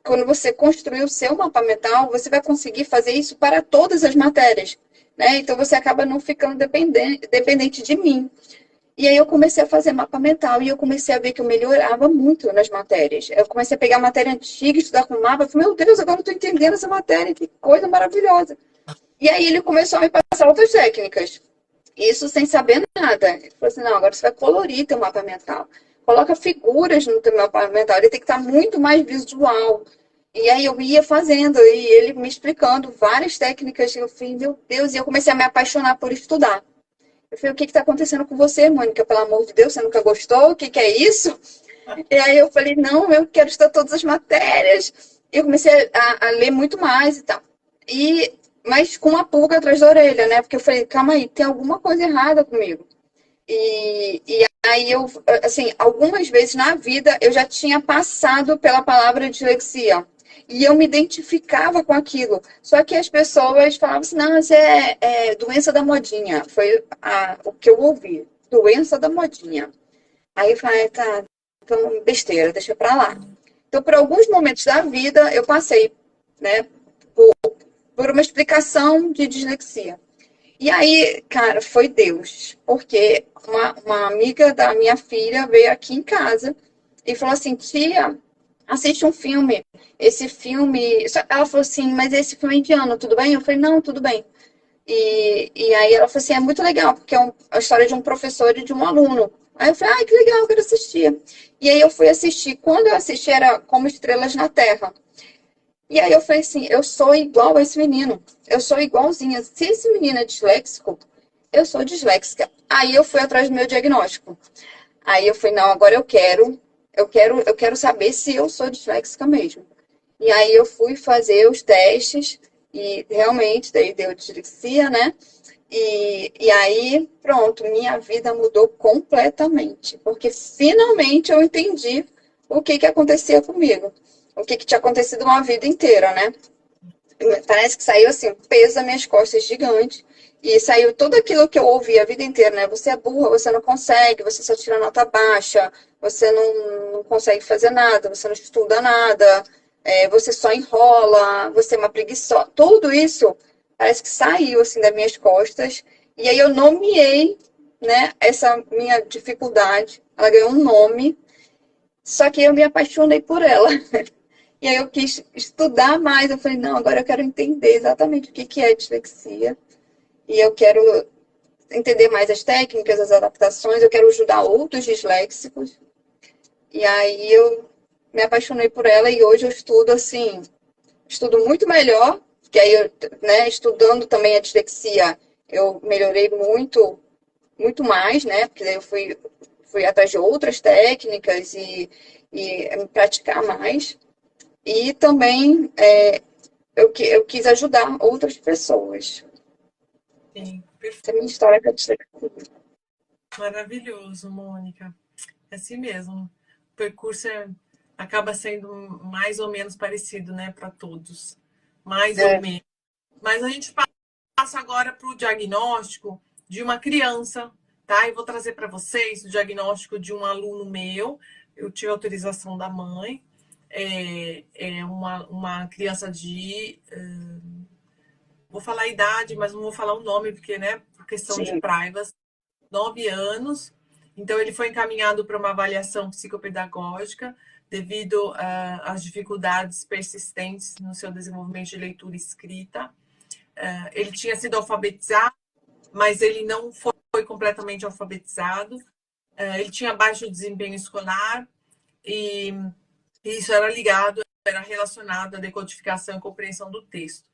Quando você construir o seu mapa mental, você vai conseguir fazer isso para todas as matérias, né? Então você acaba não ficando dependente de mim. E aí eu comecei a fazer mapa mental e eu comecei a ver que eu melhorava muito nas matérias. Eu comecei a pegar a matéria antiga, estudar com mapa, eu falei, meu Deus, agora eu estou entendendo essa matéria, que coisa maravilhosa. E aí ele começou a me passar outras técnicas. Isso sem saber nada. Ele falou assim, não, agora você vai colorir teu mapa mental. Coloca figuras no teu mapa mental. Ele tem que estar muito mais visual. E aí eu ia fazendo, e ele me explicando várias técnicas. Eu falei, meu Deus, e eu comecei a me apaixonar por estudar. Eu falei, o que está acontecendo com você, Mônica? Pelo amor de Deus, você nunca gostou? O que é isso? E aí eu falei, não, eu quero estudar todas as matérias. E eu comecei a ler muito mais e tal. Mas com uma pulga atrás da orelha, né? Porque eu falei, calma aí, tem alguma coisa errada comigo. E aí eu, assim, algumas vezes na vida eu já tinha passado pela palavra dislexia. E eu me identificava com aquilo. Só que as pessoas falavam assim, não, isso é doença da modinha. Foi o que eu ouvi, doença da modinha. Aí eu falei, tá, então besteira, deixa pra lá. Então, por alguns momentos da vida, eu passei, né, por uma explicação de dislexia. E aí, cara, foi Deus, porque uma amiga da minha filha veio aqui em casa e falou assim, tia, assiste um filme. Esse filme... Ela falou assim, mas esse filme é indiano, tudo bem? Eu falei, não, tudo bem. E aí ela falou assim, é muito legal, porque é a história de um professor e de um aluno. Aí eu falei, ai, que legal, eu quero assistir. E aí eu fui assistir. Quando eu assisti, era Como Estrelas na Terra. E aí eu falei assim, eu sou igual a esse menino. Eu sou igualzinha. Se esse menino é disléxico, eu sou disléxica. Aí eu fui atrás do meu diagnóstico. Aí eu falei, não, agora eu quero saber se eu sou disléxica mesmo. E aí eu fui fazer os testes e realmente daí deu dislexia, né? E aí, pronto, minha vida mudou completamente, porque finalmente eu entendi o que acontecia comigo, o que tinha acontecido uma vida inteira, né? Parece que saiu assim, um peso das minhas costas gigante, e saiu tudo aquilo que eu ouvi a vida inteira, né? Você é burra, você não consegue, você só tira nota baixa, você não consegue fazer nada, você não estuda nada, você só enrola, você é uma preguiçosa. Tudo isso parece que saiu assim das minhas costas. E aí eu nomeei, né, essa minha dificuldade. Ela ganhou um nome, só que eu me apaixonei por ela. E aí eu quis estudar mais. Eu falei, não, agora eu quero entender exatamente o que é dislexia. E eu quero entender mais as técnicas, as adaptações. Eu quero ajudar outros disléxicos. E aí eu me apaixonei por ela e hoje eu estudo assim, estudo muito melhor, que aí eu, né, estudando também a dislexia, eu melhorei muito, muito mais, né? Porque daí eu fui atrás de outras técnicas e praticar mais. E também eu quis ajudar outras pessoas. Sim, Essa é a minha história com a dislexia. maravilhoso, Mônica. É assim mesmo. O percurso acaba sendo mais ou menos parecido, né, para todos. Mais ou É, menos. Mas a gente passa agora para o diagnóstico de uma criança, tá? Eu vou trazer para vocês o diagnóstico de um aluno meu. Eu tive autorização da mãe. É uma criança de vou falar a idade, mas não vou falar o nome, porque, né, por questão de Sim. privacy, 9 anos. Então, ele foi encaminhado para uma avaliação psicopedagógica devido às dificuldades persistentes no seu desenvolvimento de leitura e escrita. Ele tinha sido alfabetizado, mas ele não foi completamente alfabetizado. Ele tinha baixo desempenho escolar e isso era relacionado à decodificação e compreensão do texto.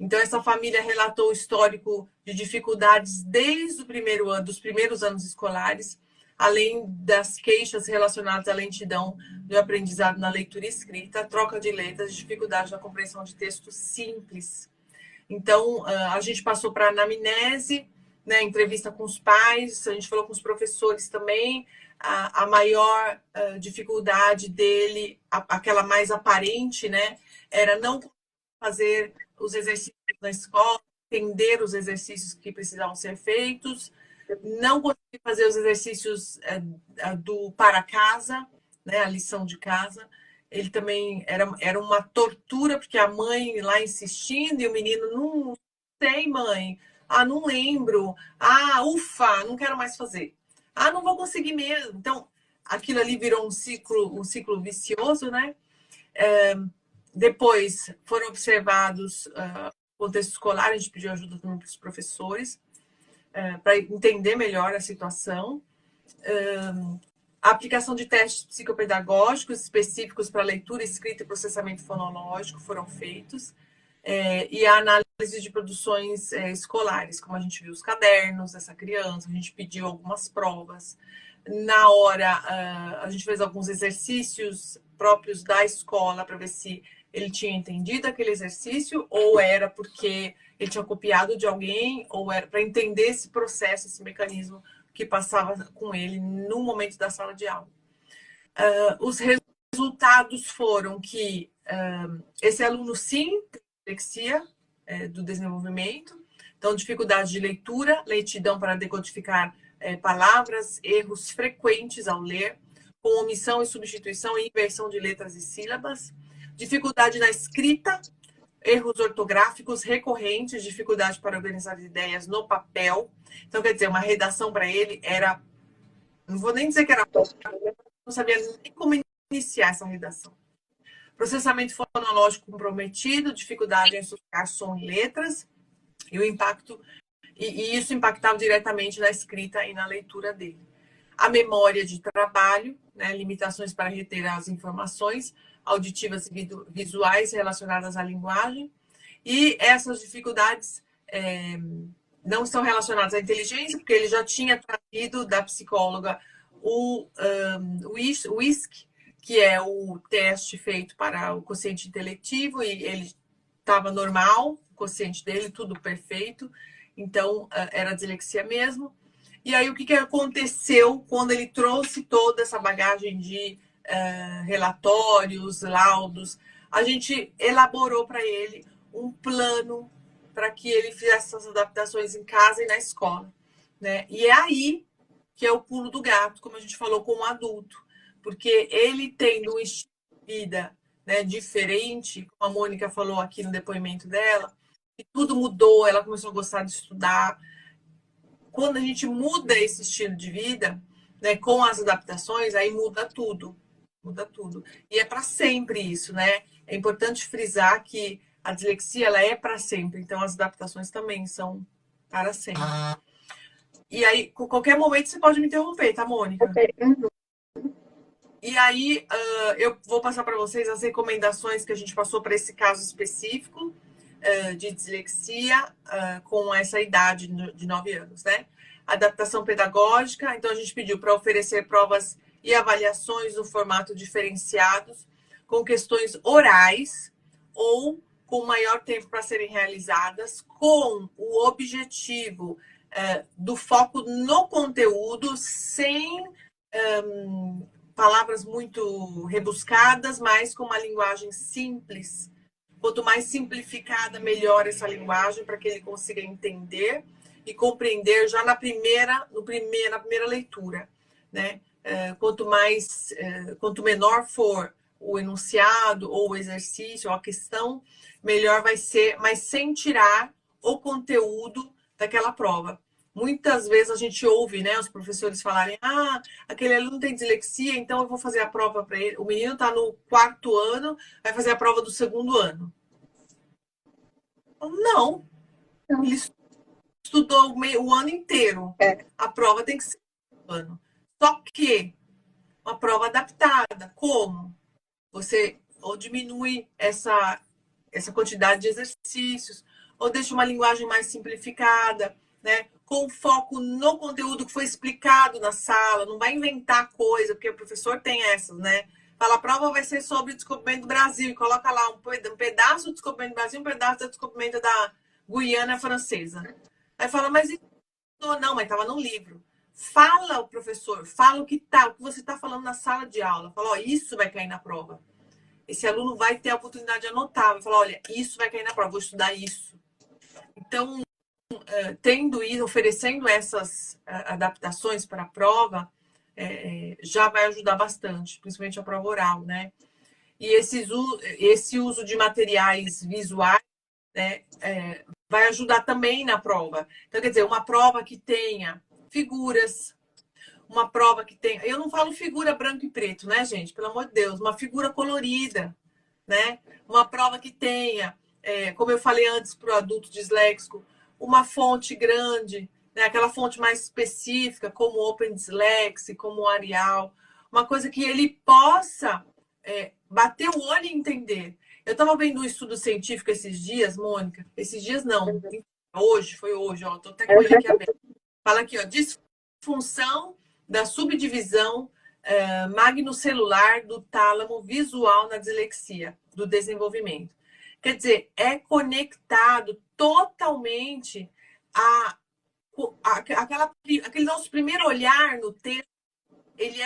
Então, essa família relatou o histórico de dificuldades desde o primeiro ano, dos primeiros anos escolares, além das queixas relacionadas à lentidão do aprendizado na leitura e escrita, troca de letras, dificuldade na compreensão de textos simples. Então, a gente passou para a anamnese, né, entrevista com os pais, a gente falou com os professores também. A maior dificuldade dele, aquela mais aparente, né, era não fazer os exercícios na escola, entender os exercícios que precisavam ser feitos, não conseguir fazer os exercícios do para casa, né, a lição de casa. Ele também era uma tortura, porque a mãe lá insistindo e o menino, não sei, mãe. Ah, não lembro. Ah, ufa, não quero mais fazer. Ah, não vou conseguir mesmo. Então, aquilo ali virou um ciclo vicioso, né? Depois foram observados o contexto escolar, a gente pediu ajuda também para os professores, para entender melhor a situação. A aplicação de testes psicopedagógicos específicos para leitura, escrita e processamento fonológico foram feitos. E a análise de produções escolares, como a gente viu os cadernos dessa criança, a gente pediu algumas provas. Na hora, a gente fez alguns exercícios próprios da escola para ver se ele tinha entendido aquele exercício ou era porque ele tinha copiado de alguém ou era para entender esse processo, esse mecanismo que passava com ele no momento da sala de aula. Os resultados foram que esse aluno sim tem dislexia do desenvolvimento, então dificuldade de leitura, lentidão para decodificar palavras, erros frequentes ao ler, com omissão e substituição e inversão de letras e sílabas, dificuldade na escrita, erros ortográficos recorrentes, dificuldade para organizar ideias no papel. Então, quer dizer, uma redação para ele era, não vou nem dizer que era, não sabia nem como iniciar essa redação. Processamento fonológico comprometido, dificuldade em associar som e letras, e o impacto, e isso impactava diretamente na escrita e na leitura dele. A memória de trabalho, né, limitações para reter as informações auditivas e visuais relacionadas à linguagem, e essas dificuldades não estão relacionadas à inteligência, porque ele já tinha trazido da psicóloga o WISC, que é o teste feito para o quociente intelectivo, e ele estava normal, o quociente dele, tudo perfeito, então era dislexia mesmo. E aí, o que aconteceu quando ele trouxe toda essa bagagem de relatórios, laudos? A gente elaborou para ele um plano para que ele fizesse essas adaptações em casa e na escola, né? E é aí que é o pulo do gato, como a gente falou com o adulto, porque ele tendo um estilo de vida, né, diferente, como a Mônica falou aqui no depoimento dela, e tudo mudou, ela começou a gostar de estudar. Quando a gente muda esse estilo de vida, né, com as adaptações, aí muda tudo. Muda tudo. E é para sempre isso, né? É importante frisar que a dislexia ela é para sempre, então as adaptações também são para sempre. E aí, com qualquer momento, você pode me interromper, tá, Mônica? Ok. E aí, eu vou passar para vocês as recomendações que a gente passou para esse caso específico de dislexia com essa idade de 9 anos, né? Adaptação pedagógica, então a gente pediu para oferecer provas e avaliações no formato diferenciados, com questões orais ou com maior tempo para serem realizadas, com o objetivo do foco no conteúdo, sem palavras muito rebuscadas, mas com uma linguagem simples. Quanto mais simplificada, melhor essa linguagem para que ele consiga entender e compreender já na primeira leitura, né? Quanto menor for o enunciado ou o exercício ou a questão, melhor vai ser, mas sem tirar o conteúdo daquela prova. Muitas vezes a gente ouve, né, os professores falarem: ah, aquele aluno tem dislexia, então eu vou fazer a prova para ele. O menino está no 4º ano, vai fazer a prova do 2º ano. Não, ele estudou o ano inteiro. A prova tem que ser um ano. Só que uma prova adaptada. Como? Você ou diminui essa quantidade de exercícios, ou deixa uma linguagem mais simplificada, né? Com foco no conteúdo que foi explicado na sala, não vai inventar coisa, porque o professor tem essas, né? Fala, a prova vai ser sobre o descobrimento do Brasil, e coloca lá um pedaço do descobrimento do Brasil, um pedaço do descobrimento da Guiana Francesa. Aí fala, mas isso não, mas estava no livro. Fala o professor, fala o que você está falando na sala de aula. Fala, ó, isso vai cair na prova. Esse aluno vai ter a oportunidade de anotar, vai falar, olha, isso vai cair na prova, vou estudar isso. Então, tendo isso, oferecendo essas adaptações para a prova, já vai ajudar bastante, principalmente a prova oral, né? E esse uso de materiais visuais, né, vai ajudar também na prova. Então, quer dizer, uma prova que tenha figuras, uma prova que tenha... Eu não falo figura branco e preto, né, gente? Pelo amor de Deus, uma figura colorida, né? Uma prova que tenha, como eu falei antes para o adulto disléxico, uma fonte grande, né? Aquela fonte mais específica, como o Open Dyslexia, como o Arial, uma coisa que ele possa bater o olho e entender. Eu estava vendo um estudo científico esses dias, Mônica. Esses dias não. Foi hoje, ó. Estou até com ele aqui aberto. Fala aqui, ó. Disfunção da subdivisão magnocelular do tálamo visual na dislexia, do desenvolvimento. Quer dizer, é conectado totalmente aquele nosso primeiro olhar no texto, ele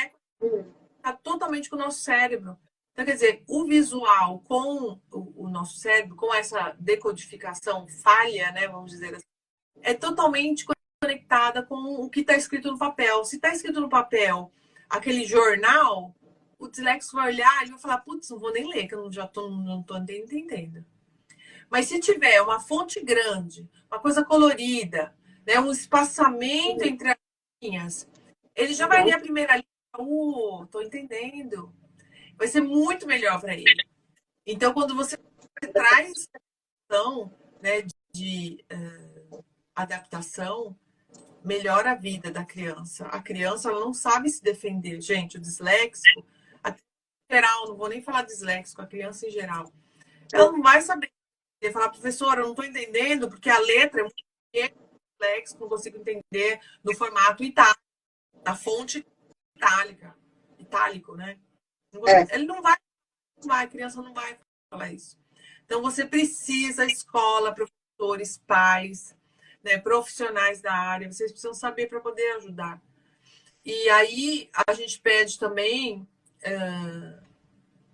está totalmente com o nosso cérebro. Então, quer dizer, o visual com o nosso cérebro, com essa decodificação falha, né, vamos dizer assim, é totalmente conectada com o que está escrito no papel. Se está escrito no papel aquele jornal, o disléxico vai olhar e vai falar, putz, não vou nem ler, que eu não estou entendendo. Mas se tiver uma fonte grande, uma coisa colorida, né, um espaçamento entre as linhas, ele já vai ler a primeira linha, estou entendendo. Vai ser muito melhor para ele. Então, quando você traz questão, né, de adaptação, melhora a vida da criança. A criança ela não sabe se defender. Gente, o disléxico, em geral, não vou nem falar disléxico, a criança em geral, ela não vai saber. Ele falar, professora, eu não estou entendendo, porque a letra é muito disléxico, não consigo entender no formato itálico, na fonte itálico, né? Ele não vai, a criança não vai falar isso. Então, você precisa, escola, professores, pais, né, profissionais da área, vocês precisam saber para poder ajudar. E aí, a gente pede também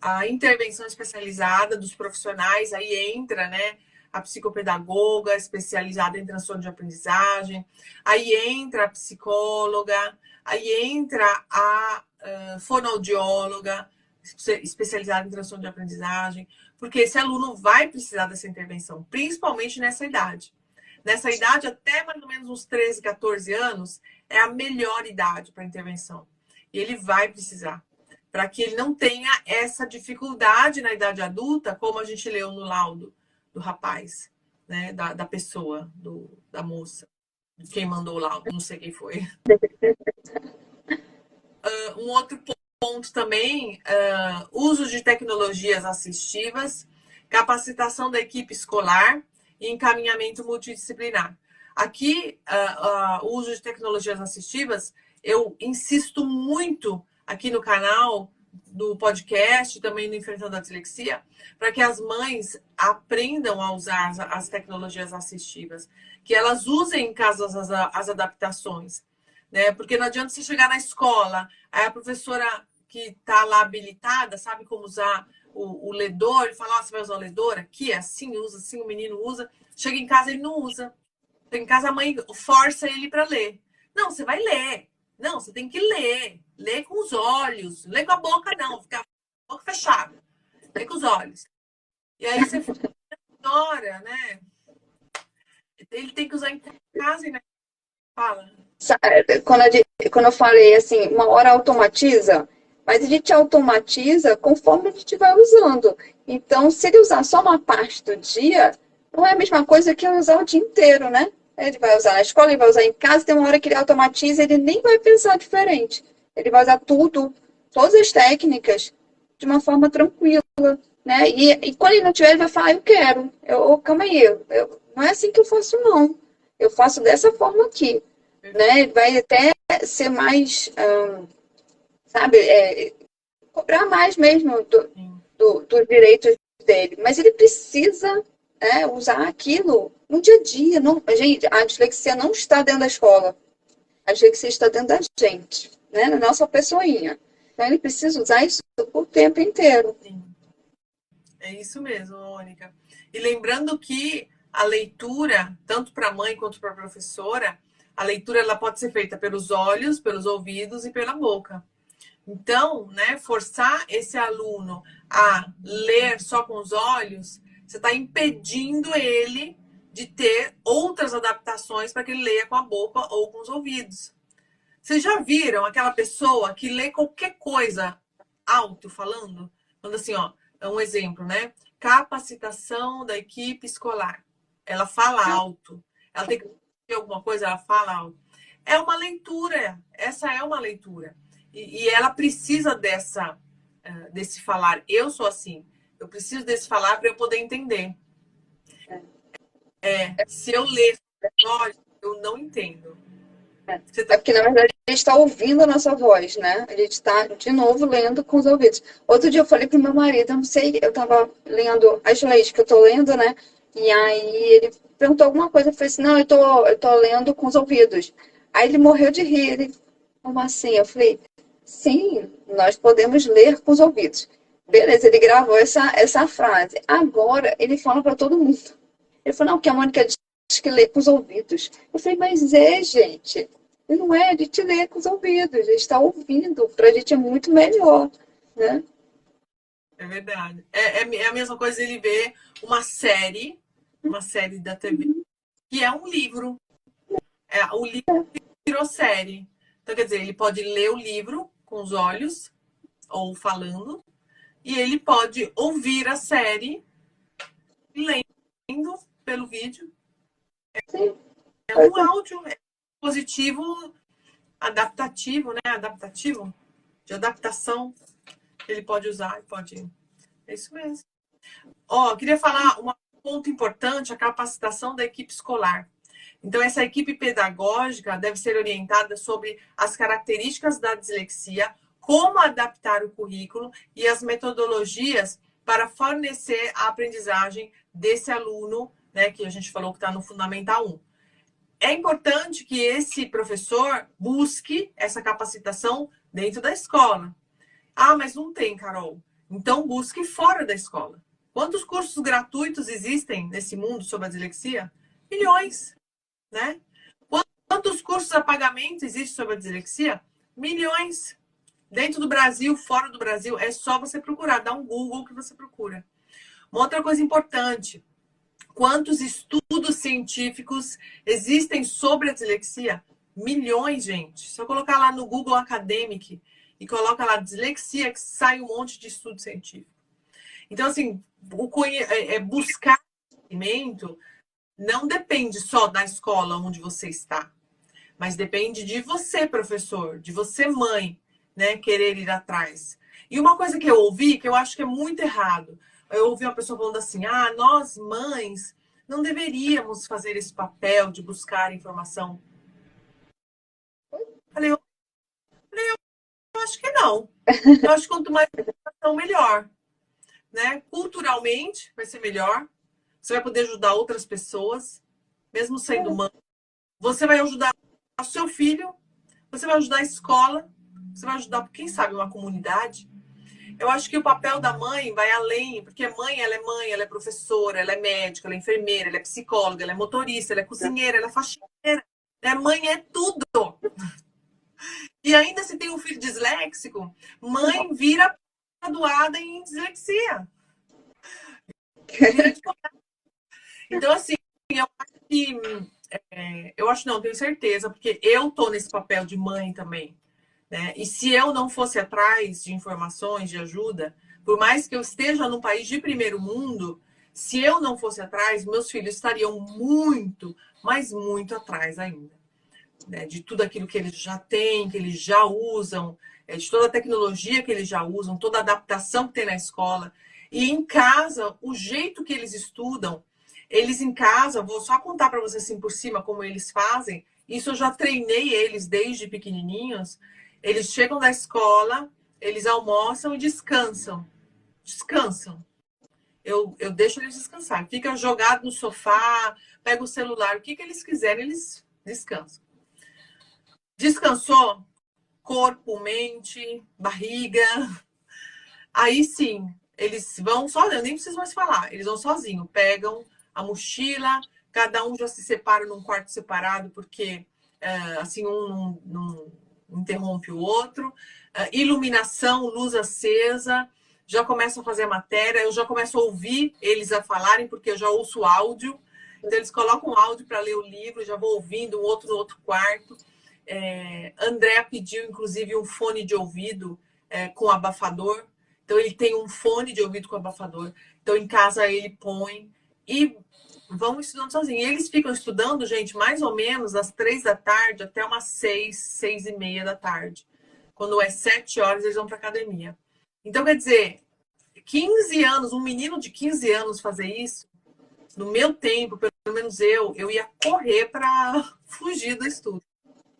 a intervenção especializada dos profissionais, aí entra, né, a psicopedagoga especializada em transtorno de aprendizagem, aí entra a psicóloga, aí entra a fonoaudióloga especializada em transtorno de aprendizagem, porque esse aluno vai precisar dessa intervenção, principalmente nessa idade. Nessa idade, até mais ou menos uns 13, 14 anos, é a melhor idade para intervenção. E ele vai precisar, para que ele não tenha essa dificuldade na idade adulta, como a gente leu no laudo do rapaz, né, da pessoa, da moça, de quem mandou o laudo, não sei quem foi. Um outro ponto também, uso de tecnologias assistivas, capacitação da equipe escolar e encaminhamento multidisciplinar. Aqui, o uso de tecnologias assistivas, eu insisto muito aqui no canal, do podcast, também no Enfrentando a Dislexia, para que as mães aprendam a usar as tecnologias assistivas, que elas usem em casa as adaptações, né? Porque não adianta você chegar na escola, aí a professora que está lá habilitada, sabe como usar o ledor, ele fala, você vai usar o ledor aqui, assim, usa assim, o menino usa. Chega em casa, ele não usa. Chega em casa, a mãe força ele para ler. Não, você vai ler. Não, você tem que ler. Ler com os olhos. Ler com a boca, não. Ficar com a boca fechada. Ler com os olhos. E aí você ignora, né? Ele tem que usar em casa e na fala. Quando eu falei assim, uma hora automatiza, mas a gente automatiza conforme a gente vai usando. Então, se ele usar só uma parte do dia, não é a mesma coisa que ele usar o dia inteiro, né? Ele vai usar na escola, ele vai usar em casa, tem uma hora que ele automatiza, ele nem vai pensar diferente. Ele vai usar tudo, todas as técnicas, de uma forma tranquila, né? E quando ele não tiver, ele vai falar, eu quero. Calma aí, não é assim que eu faço, não. Eu faço dessa forma aqui, né? Ele vai até ser mais, sabe, cobrar mais mesmo dos direitos dele. Mas ele precisa, usar aquilo no dia a dia. Não, gente, a dislexia não está dentro da escola. A dislexia está dentro da gente, né? Na nossa pessoinha. Então ele precisa usar isso o tempo inteiro. Sim. É isso mesmo, Mônica. E lembrando que a leitura, tanto para a mãe quanto para a professora, a leitura ela pode ser feita pelos olhos, pelos ouvidos e pela boca. Então, né, forçar esse aluno a ler só com os olhos, você está impedindo ele de ter outras adaptações para que ele leia com a boca ou com os ouvidos. Vocês já viram aquela pessoa que lê qualquer coisa alto falando? Falando assim, ó, é um exemplo, né? Capacitação da equipe escolar. Ela fala alto. Ela tem que ver alguma coisa, ela fala alto. É uma leitura. Essa é uma leitura. E ela precisa desse falar. Eu sou assim. Eu preciso desse falar para eu poder entender. Se eu ler, eu não entendo. É porque, na verdade, a gente está ouvindo a nossa voz, né? A gente está, de novo, lendo com os ouvidos. Outro dia eu falei pro meu marido, eu não sei, eu estava lendo as leis que eu estou lendo, né? E aí ele perguntou alguma coisa, eu falei assim, não, eu tô lendo com os ouvidos. Aí ele morreu de rir, ele, como assim? Eu falei, sim, nós podemos ler com os ouvidos. Beleza, ele gravou essa frase. Agora ele fala para todo mundo. Ele falou, não, que a Mônica diz que lê com os ouvidos. Eu falei, mas gente. E não é, a gente lê com os ouvidos, a gente está ouvindo, para a gente é muito melhor, né? É verdade. É a mesma coisa ele ver uma série da TV, que é um livro. O livro virou série. Então, quer dizer, ele pode ler o livro com os olhos, ou falando, e ele pode ouvir a série lendo pelo vídeo. Sim. É um áudio, é um dispositivo adaptativo, né? Adaptativo, de adaptação. Ele pode usar, pode. É isso mesmo. Queria falar um ponto importante, a capacitação da equipe escolar. Então, essa equipe pedagógica deve ser orientada sobre as características da dislexia, como adaptar o currículo e as metodologias para fornecer a aprendizagem desse aluno, né, que a gente falou que está no Fundamental 1. É importante que esse professor busque essa capacitação dentro da escola. Ah, mas não tem, Carol. Então, busque fora da escola. Quantos cursos gratuitos existem nesse mundo sobre a dislexia? Milhões, né? Quantos cursos a pagamento existem sobre a dislexia? Milhões. Dentro do Brasil, fora do Brasil, é só você procurar, dá um Google que você procura. Uma outra coisa importante, quantos estudos científicos existem sobre a dislexia? Milhões, gente. Se eu colocar lá no Google Academic e coloca lá dislexia, que sai um monte de estudo científico. Então, assim, buscar conhecimento não depende só da escola onde você está, mas depende de você, professor, de você, mãe, né, querer ir atrás. E uma coisa que eu ouvi, que eu acho que é muito errado, eu ouvi uma pessoa falando assim, nós, mães, não deveríamos fazer esse papel de buscar informação. Eu acho que não. Eu acho que quanto mais informação, melhor. Né? Culturalmente, vai ser melhor. Você vai poder ajudar outras pessoas, mesmo sendo mãe. Você vai ajudar o seu filho, você vai ajudar a escola, você vai ajudar, quem sabe, uma comunidade. Eu acho que o papel da mãe vai além, porque mãe, ela é professora, ela é médica, ela é enfermeira, ela é psicóloga, ela é motorista, ela é cozinheira, ela é faxineira. Né? Mãe é tudo. E ainda se tem um filho disléxico, mãe vira graduada em dislexia. Então, assim, que, eu acho não, tenho certeza, porque eu tô nesse papel de mãe também, né? E se eu não fosse atrás de informações, de ajuda, por mais que eu esteja num país de primeiro mundo, se eu não fosse atrás, meus filhos estariam muito, mas muito atrás ainda, né? De tudo aquilo que eles já têm, que eles já usam, de toda a tecnologia que eles já usam, toda a adaptação que tem na escola. E em casa, o jeito que eles estudam, eles em casa, vou só contar para você assim por cima como eles fazem. Isso eu já treinei eles desde pequenininhos. Eles chegam da escola, eles almoçam e descansam. Descansam. Eu deixo eles descansar. Fica jogado no sofá, pega o celular, o que eles quiserem, eles descansam. Descansou? Corpo, mente, barriga. Aí sim, eles vão sozinhos, eu nem preciso mais falar. Eles vão sozinhos, pegam a mochila, cada um já se separa num quarto separado, porque assim um não interrompe o outro. Iluminação, luz acesa, já começam a fazer a matéria, eu já começo a ouvir eles a falarem, porque eu já ouço áudio. Então, eles colocam áudio para ler o livro, já vou ouvindo, um outro no outro quarto. André pediu, inclusive, um fone de ouvido com abafador. Então, ele tem um fone de ouvido com abafador. Então, em casa, ele põe e vão estudando sozinhos. E eles ficam estudando, gente, mais ou menos das 3 da tarde até umas 6, 6 e meia da tarde. Quando é 7 horas, eles vão para academia. Então, quer dizer, 15 anos, um menino de 15 anos fazer isso, no meu tempo, pelo menos eu ia correr para fugir do estudo,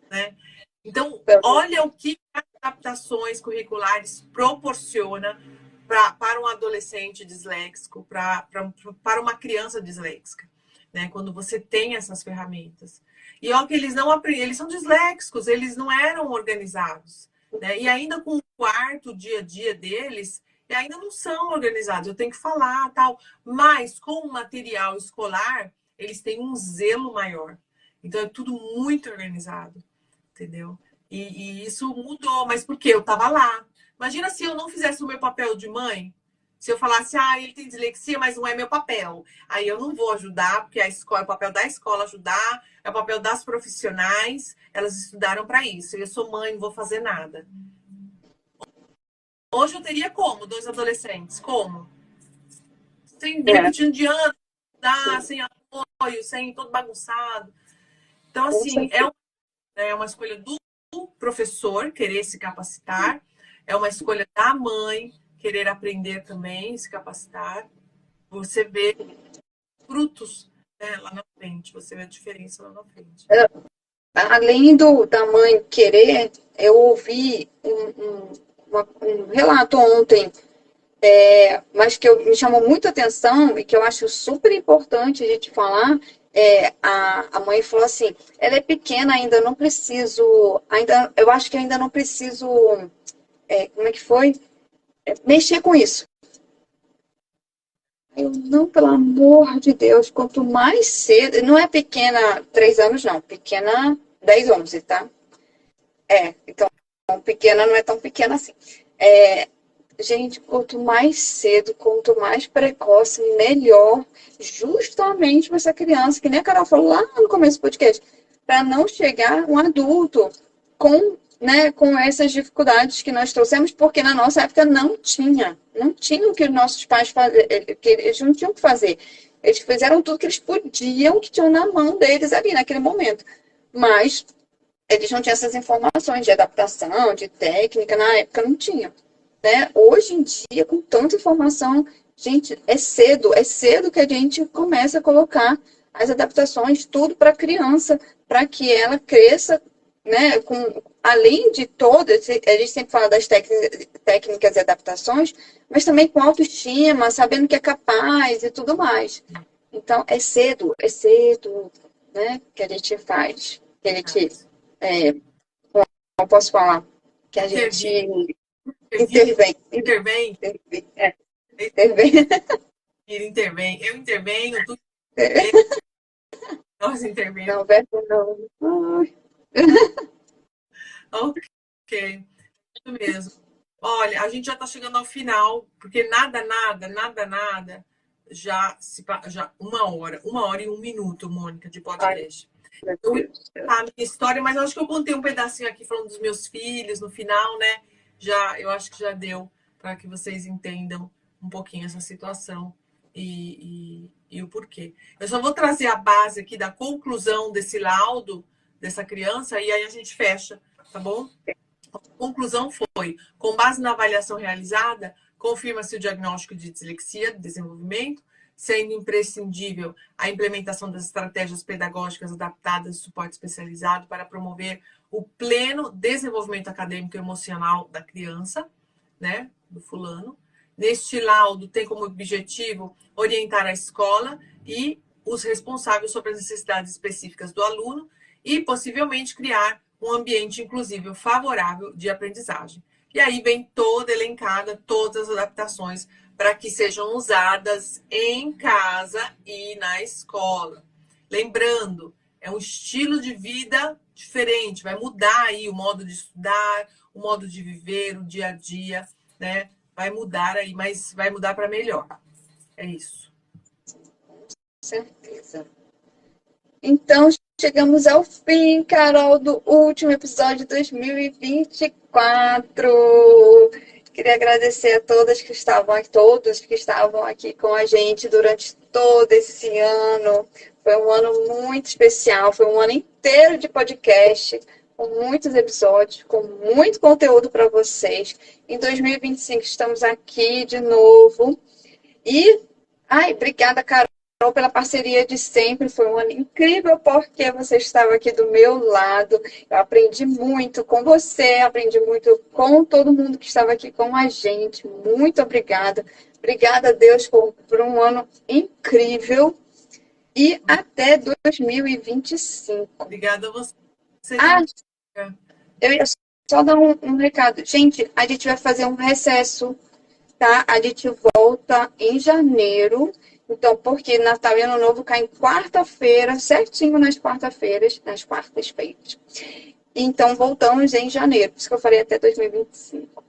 né? Então, olha o que as adaptações curriculares proporciona para um adolescente disléxico, para uma criança disléxica, né? Quando você tem essas ferramentas. E olha que eles não aprendem, eles são disléxicos, eles não eram organizados, né? E ainda com o quarto dia a dia deles, e ainda não são organizados. Eu tenho que falar, tal, mas com o material escolar, eles têm um zelo maior. Então é tudo muito organizado, entendeu? E isso mudou, mas por quê? Eu estava lá. Imagina se eu não fizesse o meu papel de mãe, se eu falasse, ele tem dislexia, mas não é meu papel. Aí eu não vou ajudar, porque a escola, é o papel da escola ajudar, é o papel das profissionais, elas estudaram para isso. Eu sou mãe, não vou fazer nada. Hoje eu teria como? 2 adolescentes? Como? Sem repetindo de ano, sem apoio, sem todo bagunçado. Então, assim, é uma escolha do professor querer se capacitar, é uma escolha da mãe querer aprender também, se capacitar. Você vê frutos, né, lá na frente, você vê a diferença lá na frente. Além da mãe querer, eu ouvi um relato ontem, mas que me chamou muita atenção e que eu acho super importante a gente falar. A mãe falou assim: ela é pequena, ainda não preciso, eu acho que ainda não preciso, como é que foi? Mexer com isso. Eu, não, pelo amor de Deus, quanto mais cedo, não é pequena 3 anos, não, pequena 10, 11, tá? Então, pequena não é tão pequena assim. Gente, quanto mais cedo, quanto mais precoce, melhor, justamente para essa criança, que nem a Carol falou lá no começo do podcast, para não chegar um adulto com essas dificuldades que nós trouxemos, porque na nossa época não tinha o que os nossos pais faziam, que eles não tinham o que fazer. Eles fizeram tudo que eles podiam, que tinham na mão deles ali naquele momento. Mas eles não tinham essas informações de adaptação, de técnica, na época não tinha. Né? Hoje em dia, com tanta informação, gente, é cedo que a gente começa a colocar as adaptações, tudo para a criança, para que ela cresça, né, além de todas, a gente sempre fala das técnicas e adaptações, mas também com autoestima, sabendo que é capaz e tudo mais. Então, é cedo, né, que a gente faz, que a gente, não posso falar, que a gente intervém. Eu intervenho, tudo. Nós intervenhamos. Não, verbo não. Ok, isso mesmo. Olha, a gente já está chegando ao final, porque nada já 1 hora e 1 minuto, Mônica, de Ai, podcast. meu Eu ia Deus. contar a minha história, mas eu acho que eu contei um pedacinho aqui falando dos meus filhos no final, né? Eu acho que já deu para que vocês entendam um pouquinho essa situação e o porquê. Eu só vou trazer a base aqui da conclusão desse laudo dessa criança e aí a gente fecha, tá bom? A conclusão foi, com base na avaliação realizada, confirma-se o diagnóstico de dislexia de desenvolvimento, sendo imprescindível a implementação das estratégias pedagógicas adaptadas de suporte especializado para promover o pleno desenvolvimento acadêmico e emocional da criança, né, do fulano. Neste laudo tem como objetivo orientar a escola e os responsáveis sobre as necessidades específicas do aluno e possivelmente criar um ambiente inclusivo favorável de aprendizagem. E aí vem toda elencada, todas as adaptações para que sejam usadas em casa e na escola. Lembrando, é um estilo de vida diferente, vai mudar aí o modo de estudar, o modo de viver, o dia a dia, né? Vai mudar aí, mas vai mudar para melhor. É isso. Certeza. Então, chegamos ao fim, Carol, do último episódio de 2024. Queria agradecer a todos que estavam aqui com a gente durante todo esse ano. Foi um ano muito especial, foi um ano inteiro de podcast, com muitos episódios, com muito conteúdo para vocês. Em 2025 estamos aqui de novo. Obrigada, Carol, pela parceria de sempre. Foi um ano incrível porque você estava aqui do meu lado. Eu aprendi muito com você, aprendi muito com todo mundo que estava aqui com a gente. Muito obrigada. Obrigada a Deus por um ano incrível. E até 2025. Obrigada a você. Eu ia só dar um recado. Gente, a gente vai fazer um recesso, tá? A gente volta em janeiro. Então, porque Natal e Ano Novo caem quarta-feira, certinho nas quartas-feiras. Então, voltamos em janeiro. Por isso que eu falei até 2025.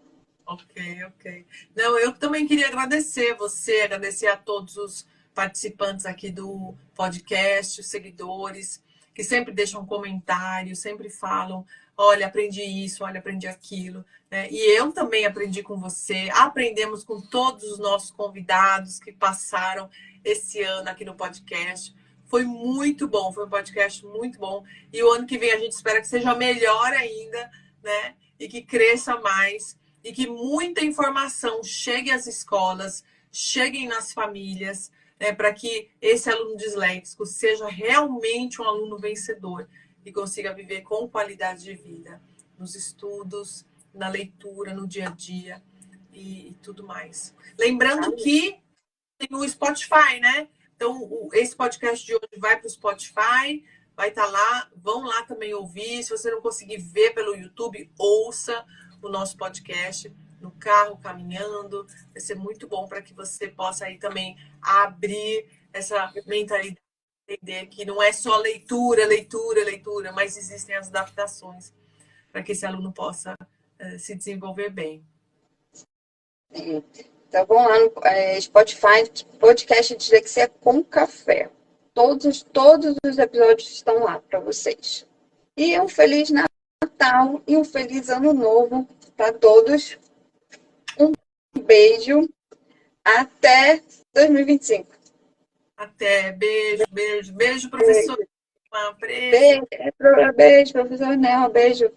Ok. Não, eu também queria agradecer você, agradecer a todos os participantes aqui do podcast, os seguidores, que sempre deixam comentários, sempre falam, olha, aprendi isso, olha, aprendi aquilo. Né? E eu também aprendi com você, aprendemos com todos os nossos convidados que passaram esse ano aqui no podcast. Foi muito bom, foi um podcast muito bom. E o ano que vem a gente espera que seja melhor ainda, né? E que cresça mais. E que muita informação chegue às escolas, cheguem nas famílias, né, para que esse aluno disléxico seja realmente um aluno vencedor e consiga viver com qualidade de vida, nos estudos, na leitura, no dia a dia e tudo mais. Lembrando que tem o Spotify, né? Então, esse podcast de hoje vai para o Spotify, vai estar lá, vão lá também ouvir. Se você não conseguir ver pelo YouTube, ouça o nosso podcast no carro, caminhando. Vai ser muito bom para que você possa aí também abrir essa mentalidade, entender que não é só leitura, mas existem as adaptações para que esse aluno possa se desenvolver bem. Então, vão lá no Spotify, podcast Dislexia com Café. Todos os episódios estão lá para vocês. E um Feliz Natal e um Feliz Ano Novo para todos. Um beijo. Até 2025. Até. Beijo, professor. Beijo, professor Nel. Beijo.